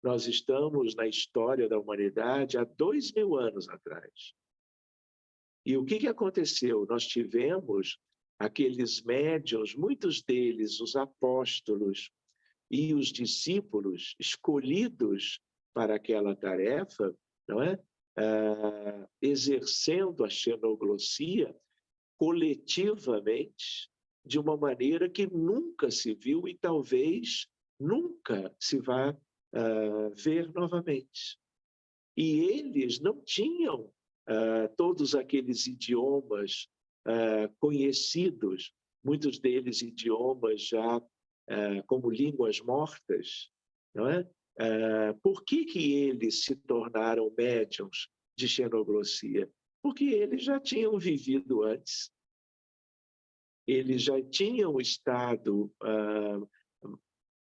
nós estamos na história da humanidade há 2000 anos atrás. E o que aconteceu? Nós tivemos aqueles médiuns, muitos deles, os apóstolos e os discípulos escolhidos para aquela tarefa, não é? Exercendo a xenoglossia coletivamente, de uma maneira que nunca se viu e talvez nunca se vá ver novamente. E eles não tinham todos aqueles idiomas conhecidos, muitos deles idiomas já como línguas mortas, não é? Por que eles se tornaram médiuns de xenoglossia? Porque eles já tinham vivido antes. Eles já tinham estado,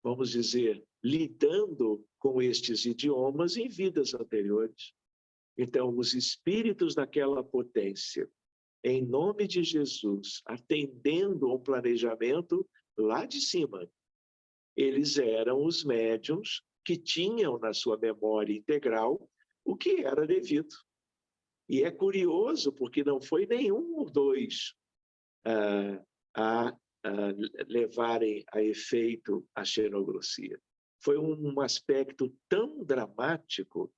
vamos dizer, lidando com estes idiomas em vidas anteriores. Então, os espíritos daquela potência, em nome de Jesus, atendendo ao planejamento lá de cima, eles eram os médiuns que tinham na sua memória integral o que era devido. E é curioso, porque não foi nenhum ou dois a levarem a efeito a xenoglossia. foi um aspecto tão dramático,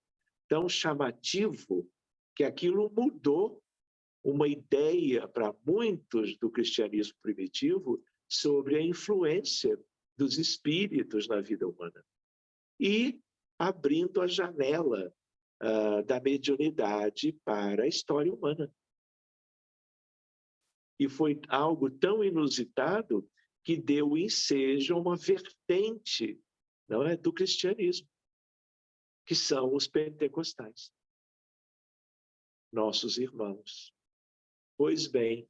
tão chamativo, que aquilo mudou uma ideia para muitos do cristianismo primitivo sobre a influência dos espíritos na vida humana. E abrindo a janela da mediunidade para a história humana. E foi algo tão inusitado que deu ensejo a uma vertente, não é, do cristianismo, que são os pentecostais, nossos irmãos. Pois bem,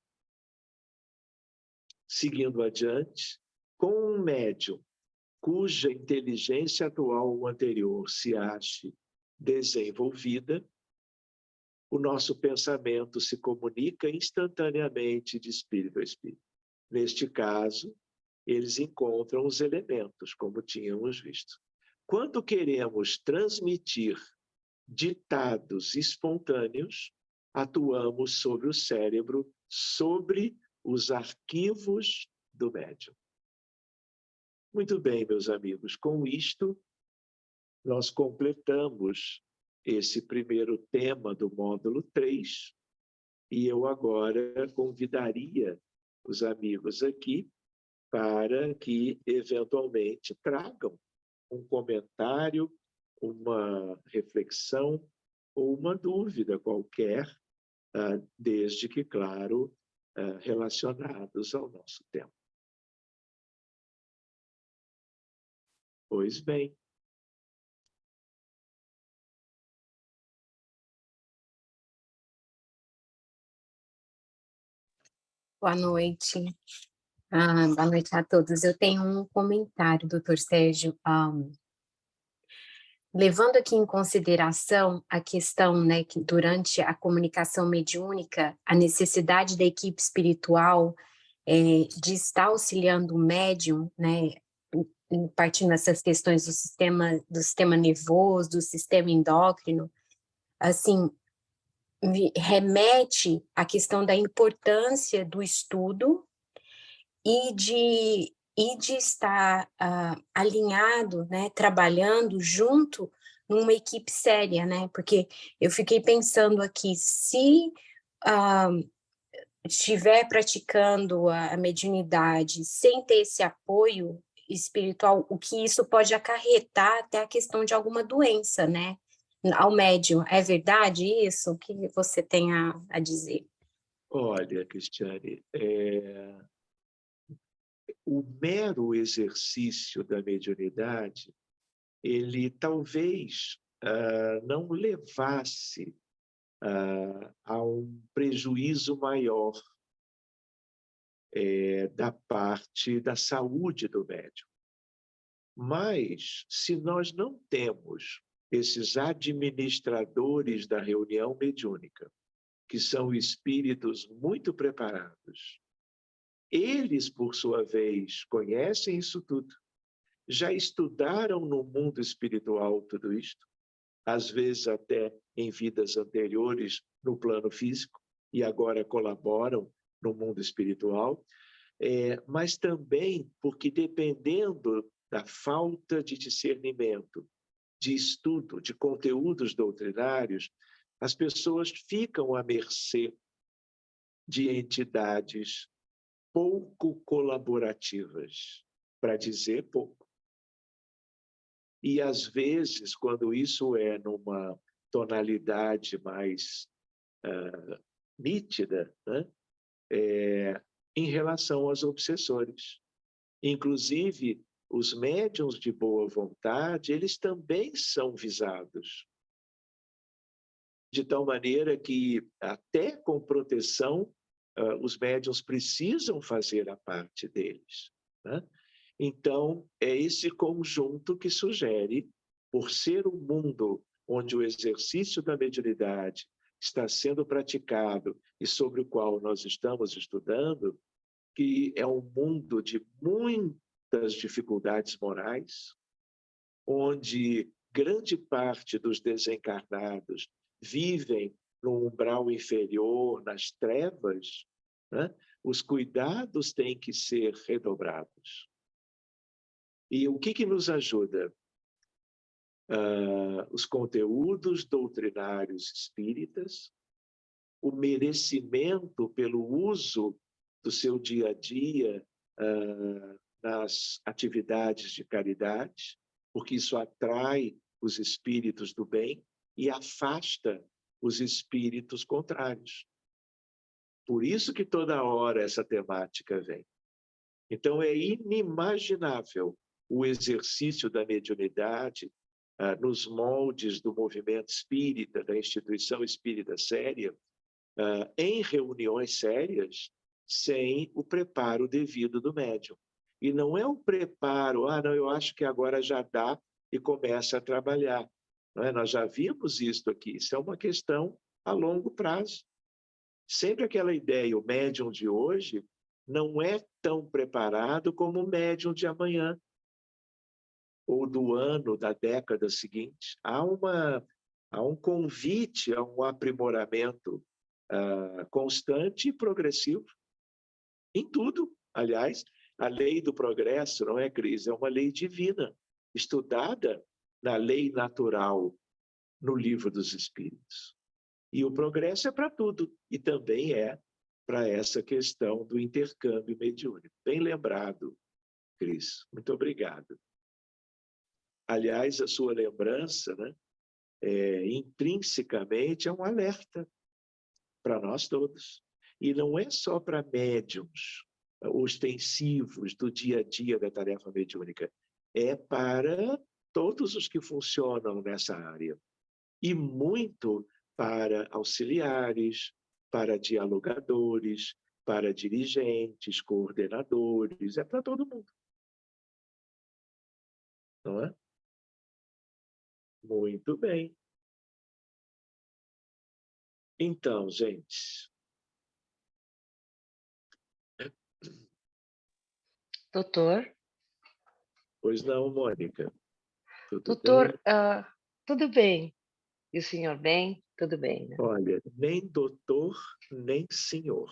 seguindo adiante, com um médium cuja inteligência atual ou anterior se ache desenvolvida, o nosso pensamento se comunica instantaneamente de espírito a espírito. Neste caso, eles encontram os elementos, como tínhamos visto. Quando queremos transmitir ditados espontâneos, atuamos sobre o cérebro, sobre os arquivos do médium. Muito bem, meus amigos, com isto, nós completamos esse primeiro tema do módulo 3, e eu agora convidaria os amigos aqui para que, eventualmente, tragam um comentário, uma reflexão ou uma dúvida qualquer, desde que, claro, relacionados ao nosso tema. Pois bem. Boa noite. Boa noite a todos. Eu tenho um comentário, doutor Sérgio. Levando aqui em consideração a questão, né, que durante a comunicação mediúnica, a necessidade da equipe espiritual de estar auxiliando o médium, né, partindo dessas questões do sistema nervoso, do sistema endócrino, assim, remete à questão da importância do estudo e de estar alinhado, né, trabalhando junto numa equipe séria, né, porque eu fiquei pensando aqui, se estiver praticando a mediunidade sem ter esse apoio espiritual, o que isso pode acarretar até a questão de alguma doença, né, ao médium. É verdade isso? O que você tem a dizer? Olha, Cristiane, o mero exercício da mediunidade, ele talvez não levasse a um prejuízo maior da parte da saúde do médium. Mas, se nós não temos esses administradores da reunião mediúnica, que são espíritos muito preparados, eles, por sua vez, conhecem isso tudo, já estudaram no mundo espiritual tudo isto, às vezes até em vidas anteriores no plano físico, e agora colaboram no mundo espiritual, mas também porque, dependendo da falta de discernimento, de estudo, de conteúdos doutrinários, as pessoas ficam à mercê de entidades pouco colaborativas, para dizer pouco. E, às vezes, quando isso é numa tonalidade mais nítida, né? Em relação aos obsessores. Inclusive, os médiuns de boa vontade, eles também são visados. De tal maneira que, até com proteção, os médiuns precisam fazer a parte deles, né? Então, é esse conjunto que sugere, por ser um mundo onde o exercício da mediunidade está sendo praticado e sobre o qual nós estamos estudando, que é um mundo de muitas dificuldades morais, onde grande parte dos desencarnados vivem no umbral inferior, nas trevas, né? Os cuidados têm que ser redobrados. E o que nos ajuda? os conteúdos doutrinários espíritas, o merecimento pelo uso do seu dia a dia nas atividades de caridade, porque isso atrai os espíritos do bem e afasta os espíritos contrários. Por isso que toda hora essa temática vem. Então, é inimaginável o exercício da mediunidade nos moldes do movimento espírita, da instituição espírita séria, em reuniões sérias, sem o preparo devido do médium. E não é o preparo, não, eu acho que agora já dá e começa a trabalhar. Não é? Nós já vimos isso aqui, isso é uma questão a longo prazo. Sempre aquela ideia, o médium de hoje não é tão preparado como o médium de amanhã, ou do ano, da década seguinte. Há um convite a um aprimoramento constante e progressivo em tudo. Aliás, a lei do progresso, não é, Cris? É uma lei divina, estudada na lei natural, no livro dos Espíritos. E o progresso é para tudo, e também é para essa questão do intercâmbio mediúnico. Bem lembrado, Cris. Muito obrigado. Aliás, a sua lembrança, né, intrinsecamente é um alerta para nós todos. E não é só para médiums ostensivos do dia a dia da tarefa mediúnica, é para todos os que funcionam nessa área. E muito para auxiliares, para dialogadores, para dirigentes, coordenadores, é para todo mundo. Não é? Muito bem. Então, gente... Doutor? Pois não, Mônica? Tudo Doutor, bem? tudo bem. E o senhor bem? Tudo bem, né? Olha, nem doutor, nem senhor.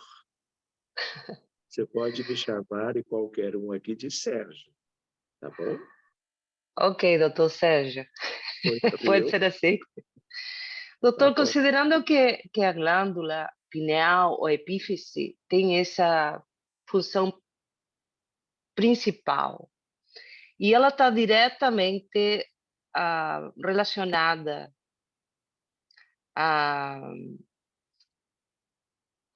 Você pode me chamar, e qualquer um aqui, de Sérgio, tá bom? Ok, doutor Sérgio. Foi Pode eu? ser assim. Tá Doutor, bom. considerando que a glândula pineal ou epífise tem essa função principal e ela está diretamente relacionada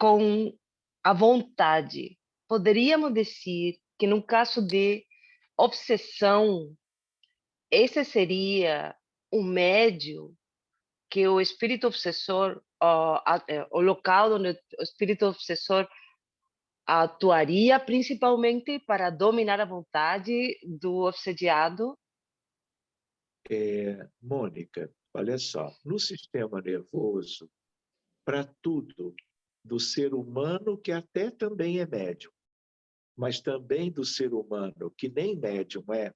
com a vontade, poderíamos dizer que no caso de obsessão, esse seria o médio que o espírito obsessor, o local onde o espírito obsessor atuaria principalmente para dominar a vontade do obsediado? Mônica, olha só, no sistema nervoso, para tudo, do ser humano, que até também é médium, mas também do ser humano, que nem médium é,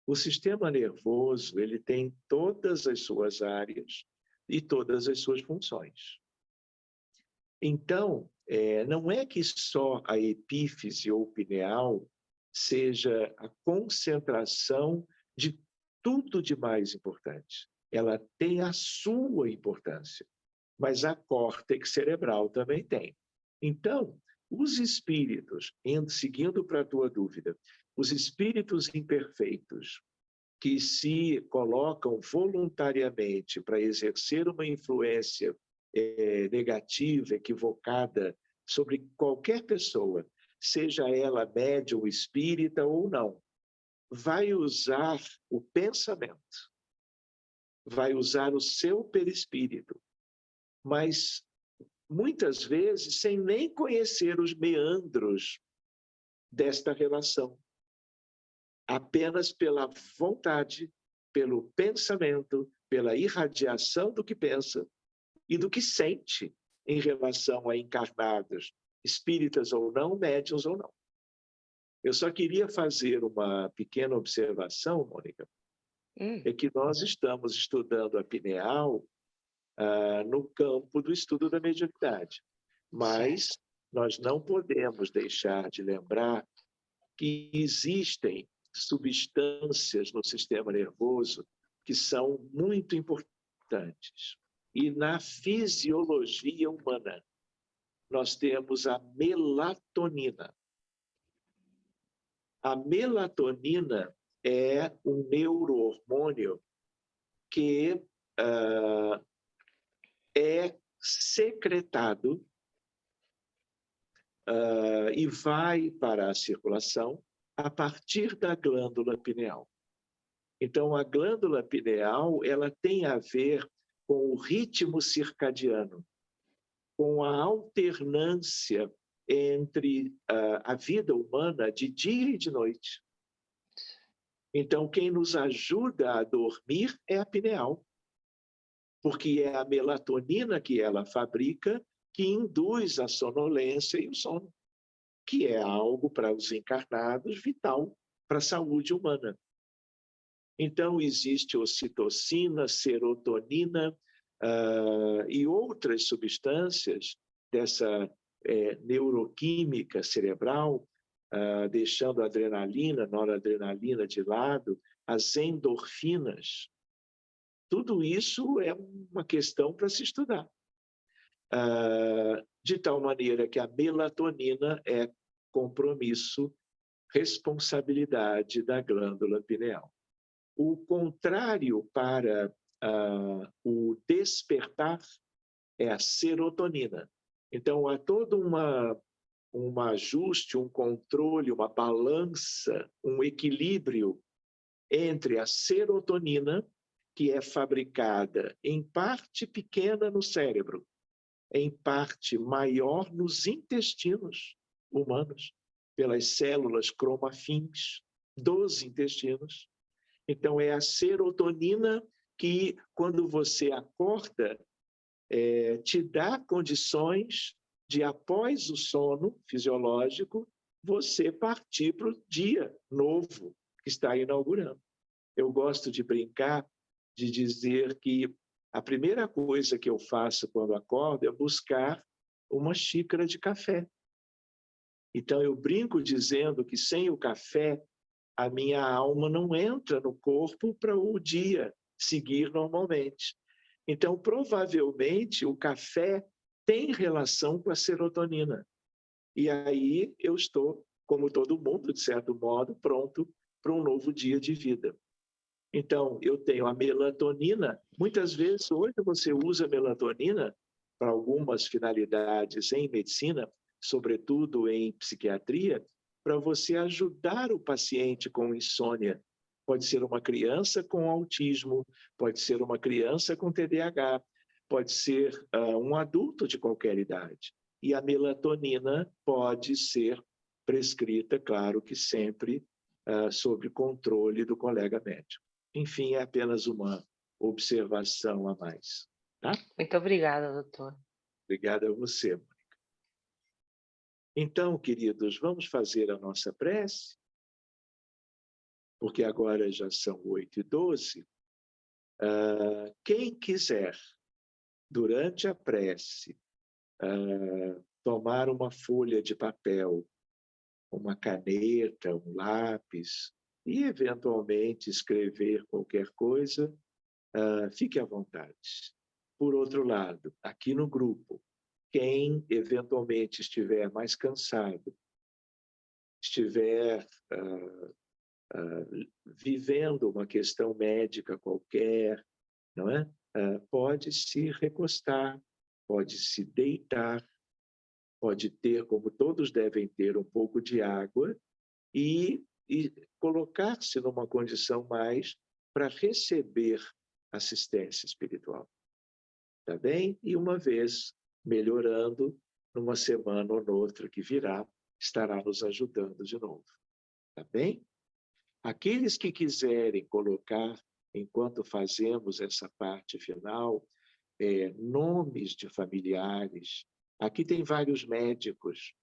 o sistema nervoso ele tem todas as suas áreas e todas as suas funções. Então, não é que só a epífise ou pineal seja a concentração de tudo de mais importante. Ela tem a sua importância, mas a córtex cerebral também tem. Então, os espíritos, seguindo para a tua dúvida, os espíritos imperfeitos que se colocam voluntariamente para exercer uma influência negativa, equivocada sobre qualquer pessoa, seja ela médium espírita ou não, vai usar o pensamento, vai usar o seu perispírito, mas muitas vezes sem nem conhecer os meandros desta relação, apenas pela vontade, pelo pensamento, pela irradiação do que pensa e do que sente em relação a encarnados, espíritas ou não, médiuns ou não. Eu só queria fazer uma pequena observação, Mônica, é que nós estamos estudando a pineal no campo do estudo da mediunidade, mas nós não podemos deixar de lembrar que existem substâncias no sistema nervoso que são muito importantes. E na fisiologia humana, nós temos a melatonina. A melatonina é um neurohormônio que é secretado e vai para a circulação a partir da glândula pineal. Então, a glândula pineal ela tem a ver com o ritmo circadiano, com a alternância entre a vida humana de dia e de noite. Então, quem nos ajuda a dormir é a pineal, porque é a melatonina que ela fabrica que induz a sonolência e o sono, que é algo para os encarnados vital para a saúde humana. Então, existe ocitocina, serotonina e outras substâncias dessa neuroquímica cerebral, deixando a adrenalina, noradrenalina de lado, as endorfinas. Tudo isso é uma questão para se estudar. De tal maneira que a melatonina é compromisso, responsabilidade da glândula pineal. O contrário para o despertar é a serotonina. Então, há todo um ajuste, um controle, uma balança, um equilíbrio entre a serotonina, que é fabricada em parte pequena no cérebro, em parte maior nos intestinos humanos, pelas células cromafins dos intestinos. Então, é a serotonina que, quando você acorda, te dá condições de, após o sono fisiológico, você partir para o dia novo que está inaugurando. Eu gosto de brincar, de dizer que a primeira coisa que eu faço quando acordo é buscar uma xícara de café. Então, eu brinco dizendo que sem o café, a minha alma não entra no corpo para o dia seguir normalmente. Então, provavelmente, o café tem relação com a serotonina. E aí eu estou, como todo mundo, de certo modo, pronto para um novo dia de vida. Então, eu tenho a melatonina. Muitas vezes, hoje, você usa a melatonina para algumas finalidades em medicina, sobretudo em psiquiatria, para você ajudar o paciente com insônia. Pode ser uma criança com autismo, pode ser uma criança com TDAH, pode ser um adulto de qualquer idade. E a melatonina pode ser prescrita, claro que sempre, sob controle do colega médico. Enfim, é apenas uma observação a mais. Tá? Muito obrigada, doutor. Obrigado a você, Mônica. Então, queridos, vamos fazer a nossa prece, porque agora já são 8h12. Quem quiser, durante a prece, tomar uma folha de papel, uma caneta, um lápis, e, eventualmente, escrever qualquer coisa, fique à vontade. Por outro lado, aqui no grupo, quem eventualmente estiver mais cansado, estiver vivendo uma questão médica qualquer, não é? Pode se recostar, pode se deitar, pode ter, como todos devem ter, um pouco de água e colocar-se numa condição mais para receber assistência espiritual. Tá bem? E uma vez melhorando, numa semana ou noutra que virá, estará nos ajudando de novo. Tá bem? Aqueles que quiserem colocar, enquanto fazemos essa parte final, nomes de familiares. Aqui tem vários médicos.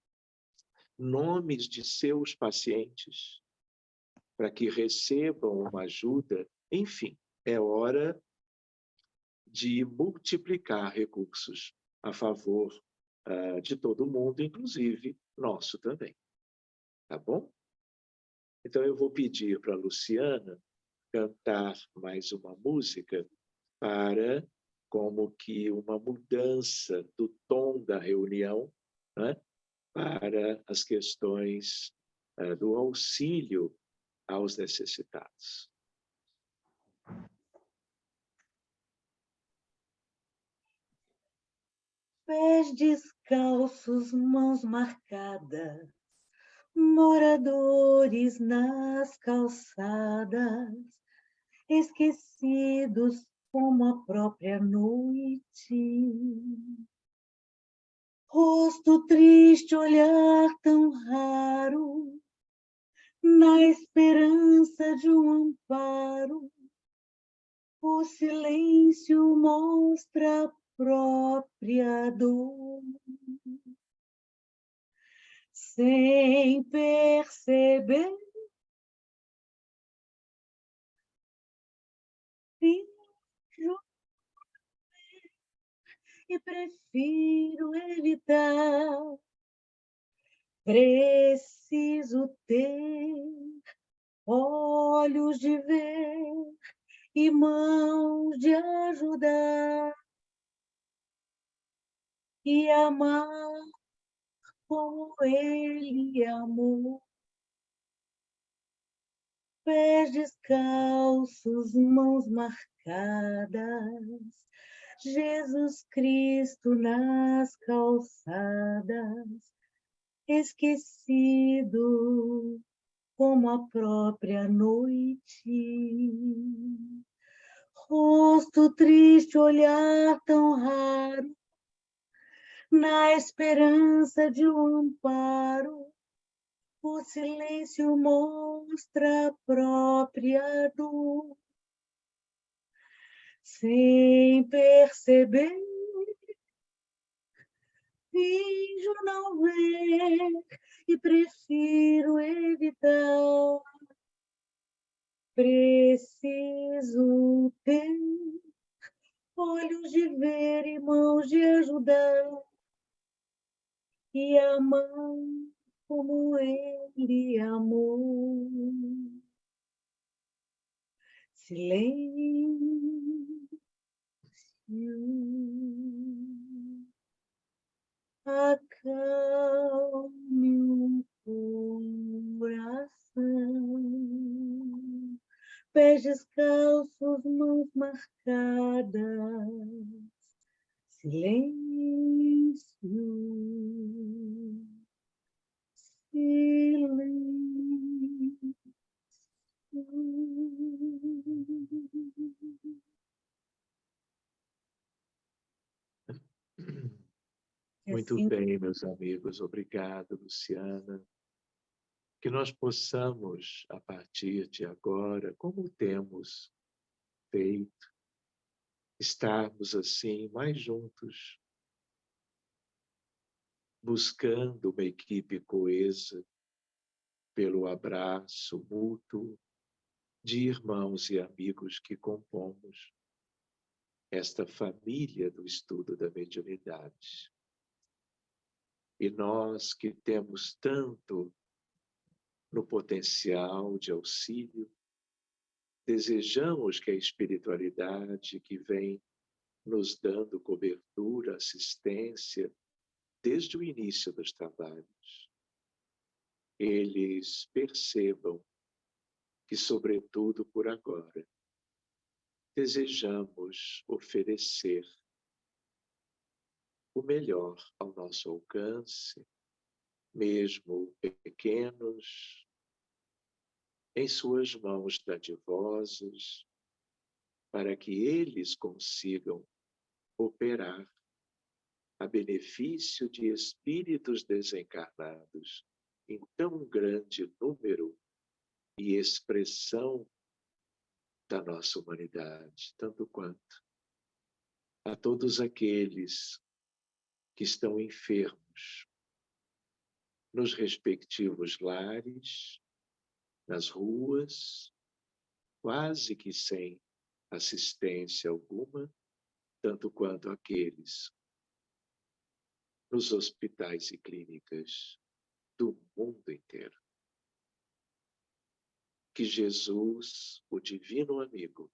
Nomes de seus pacientes, para que recebam uma ajuda. Enfim, é hora de multiplicar recursos a favor de todo mundo, inclusive nosso também. Tá bom? Então, eu vou pedir para a Luciana cantar mais uma música para como que uma mudança do tom da reunião, né, para as questões do auxílio aos necessitados. Pés descalços, mãos marcadas, moradores nas calçadas, esquecidos como a própria noite. Rosto triste, olhar tão raro, na esperança de um amparo, o silêncio mostra a própria dor. Sem perceber, finjo e prefiro evitar. Preciso ter olhos de ver e mãos de ajudar e amar como ele amou. Pés descalços, mãos marcadas, Jesus Cristo nas calçadas, esquecido como a própria noite. Rosto triste, olhar tão raro, na esperança de um amparo, o silêncio mostra a própria dor. Sem perceber, finjo não ver e prefiro evitar. Preciso ter olhos de ver e mãos de ajudar e amar como ele amou. Silêncio, acalme o coração. Pés descalços, mãos marcadas. Silêncio, silêncio. Muito bem, meus amigos. Obrigado, Luciana. Que nós possamos, a partir de agora, como temos feito, estarmos assim mais juntos, buscando uma equipe coesa pelo abraço mútuo de irmãos e amigos que compomos esta família do estudo da mediunidade. E nós que temos tanto no potencial de auxílio, desejamos que a espiritualidade que vem nos dando cobertura, assistência, desde o início dos trabalhos, eles percebam que, sobretudo por agora, desejamos oferecer o melhor ao nosso alcance, mesmo pequenos, em suas mãos dadivosas, para que eles consigam operar a benefício de espíritos desencarnados em tão grande número e expressão da nossa humanidade, tanto quanto a todos aqueles que estão enfermos nos respectivos lares, nas ruas, quase que sem assistência alguma, tanto quanto aqueles nos hospitais e clínicas do mundo inteiro. que Jesus, o divino amigo,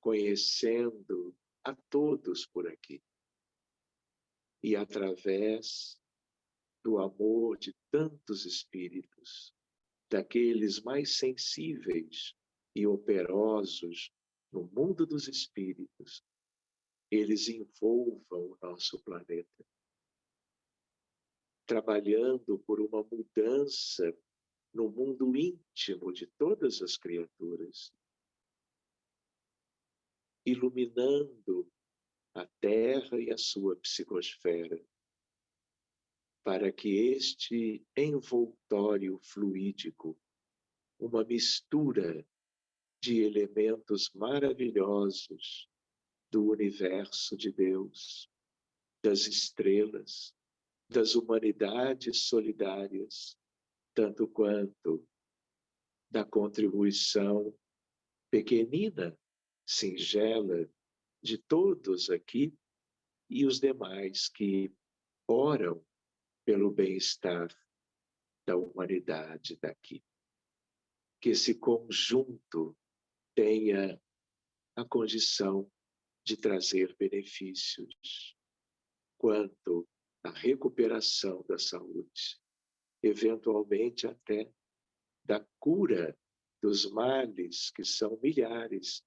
conhecendo a todos por aqui, e através do amor de tantos espíritos, daqueles mais sensíveis e operosos no mundo dos espíritos, eles envolvam o nosso planeta, trabalhando por uma mudança no mundo íntimo de todas as criaturas, iluminando a Terra e a sua psicosfera, para que este envoltório fluídico, uma mistura de elementos maravilhosos do universo de Deus, das estrelas, das humanidades solidárias, tanto quanto da contribuição pequenina, singela, de todos aqui e os demais que oram pelo bem-estar da humanidade daqui. Que esse conjunto tenha a condição de trazer benefícios quanto à recuperação da saúde, eventualmente até da cura dos males que são milhares,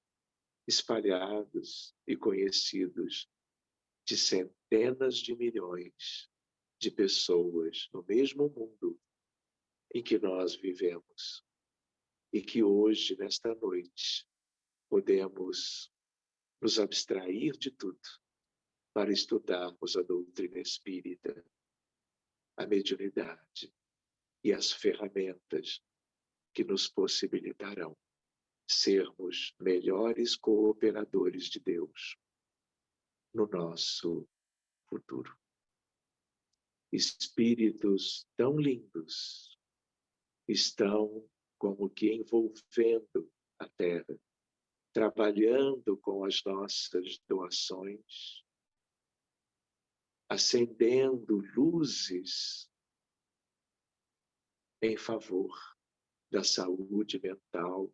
espalhados e conhecidos de centenas de milhões de pessoas no mesmo mundo em que nós vivemos e que hoje, nesta noite, podemos nos abstrair de tudo para estudarmos a doutrina espírita, a mediunidade e as ferramentas que nos possibilitarão sermos melhores cooperadores de Deus no nosso futuro. Espíritos tão lindos estão como que envolvendo a Terra, trabalhando com as nossas doações, acendendo luzes em favor da saúde mental,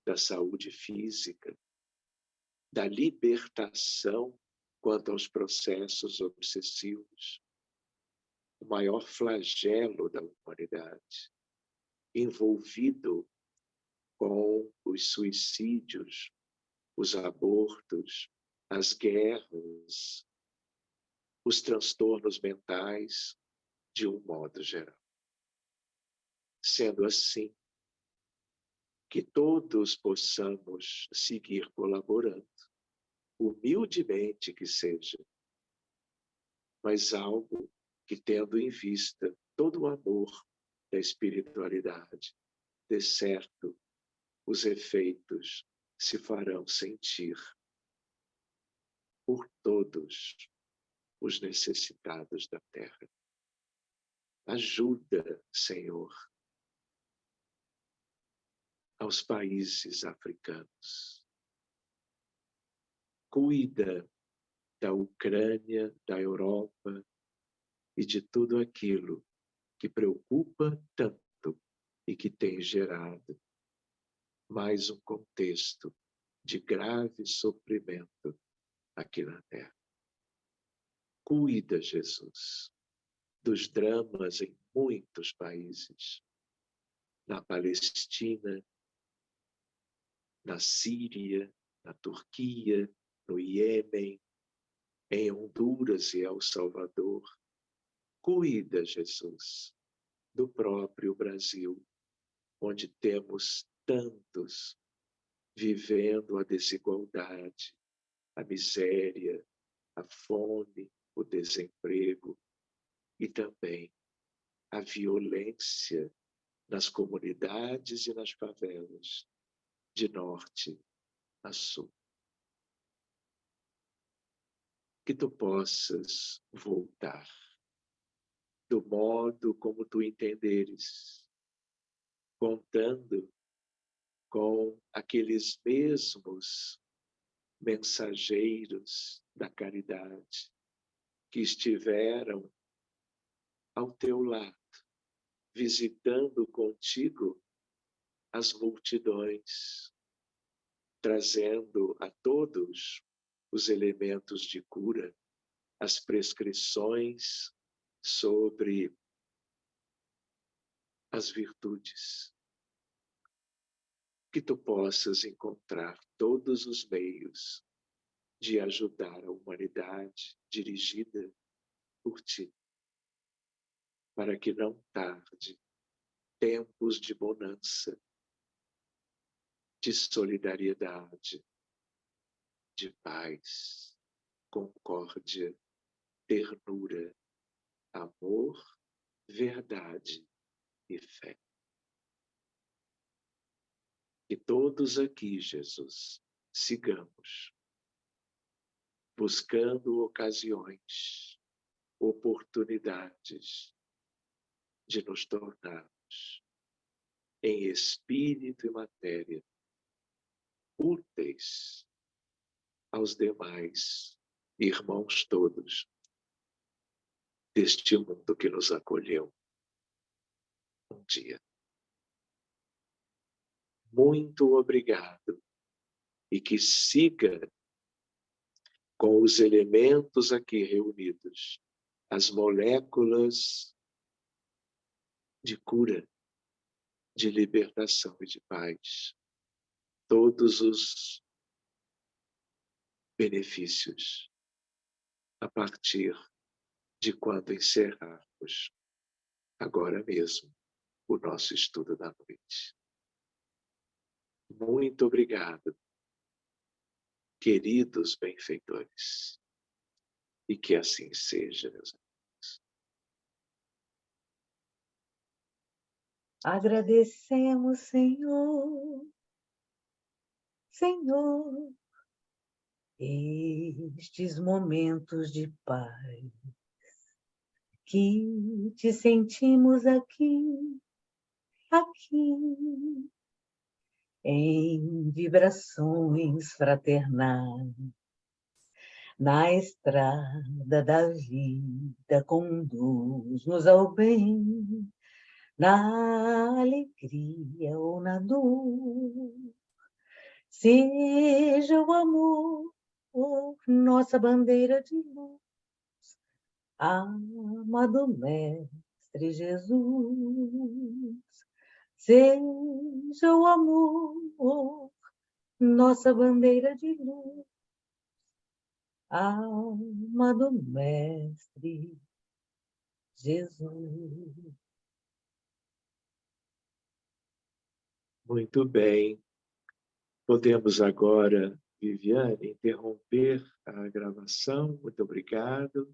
da saúde física, da libertação quanto aos processos obsessivos, o maior flagelo da humanidade, envolvido com os suicídios, os abortos, as guerras, os transtornos mentais, de um modo geral. Sendo assim, que todos possamos seguir colaborando, humildemente que seja, mas algo que, tendo em vista todo o amor da espiritualidade, de certo, os efeitos se farão sentir por todos os necessitados da terra. Ajuda, Senhor, aos países africanos. Cuida da Ucrânia, da Europa e de tudo aquilo que preocupa tanto e que tem gerado mais um contexto de grave sofrimento aqui na Terra. Cuida, Jesus, dos dramas em muitos países, na Palestina, na Síria, na Turquia, no Iêmen, em Honduras e El Salvador. Cuida, Jesus, do próprio Brasil, onde temos tantos vivendo a desigualdade, a miséria, a fome, o desemprego e também a violência nas comunidades e nas favelas, de norte a sul. Que tu possas voltar do modo como tu entenderes, contando com aqueles mesmos mensageiros da caridade que estiveram ao teu lado, visitando contigo as multidões, trazendo a todos os elementos de cura, as prescrições sobre as virtudes. Que tu possas encontrar todos os meios de ajudar a humanidade dirigida por ti, para que não tarde tempos de bonança, de solidariedade, de paz, concórdia, ternura, amor, verdade e fé. Que todos aqui, Jesus, sigamos buscando ocasiões, oportunidades de nos tornarmos, em espírito e matéria, úteis aos demais irmãos todos deste mundo que nos acolheu um dia. Muito obrigado e que siga com os elementos aqui reunidos, as moléculas de cura, de libertação e de paz, todos os benefícios a partir de quando encerrarmos agora mesmo o nosso estudo da noite. Muito obrigado, queridos benfeitores, e que assim seja, meus amigos. Agradecemos, Senhor, Senhor, estes momentos de paz que te sentimos aqui, em vibrações fraternais, na estrada da vida, conduz-nos ao bem, na alegria ou na dor. Seja o amor nossa bandeira de luz, amado Mestre Jesus. Seja o amor nossa bandeira de luz, amado Mestre Jesus. Muito bem. Podemos agora, Viviane, interromper a gravação. Muito obrigado.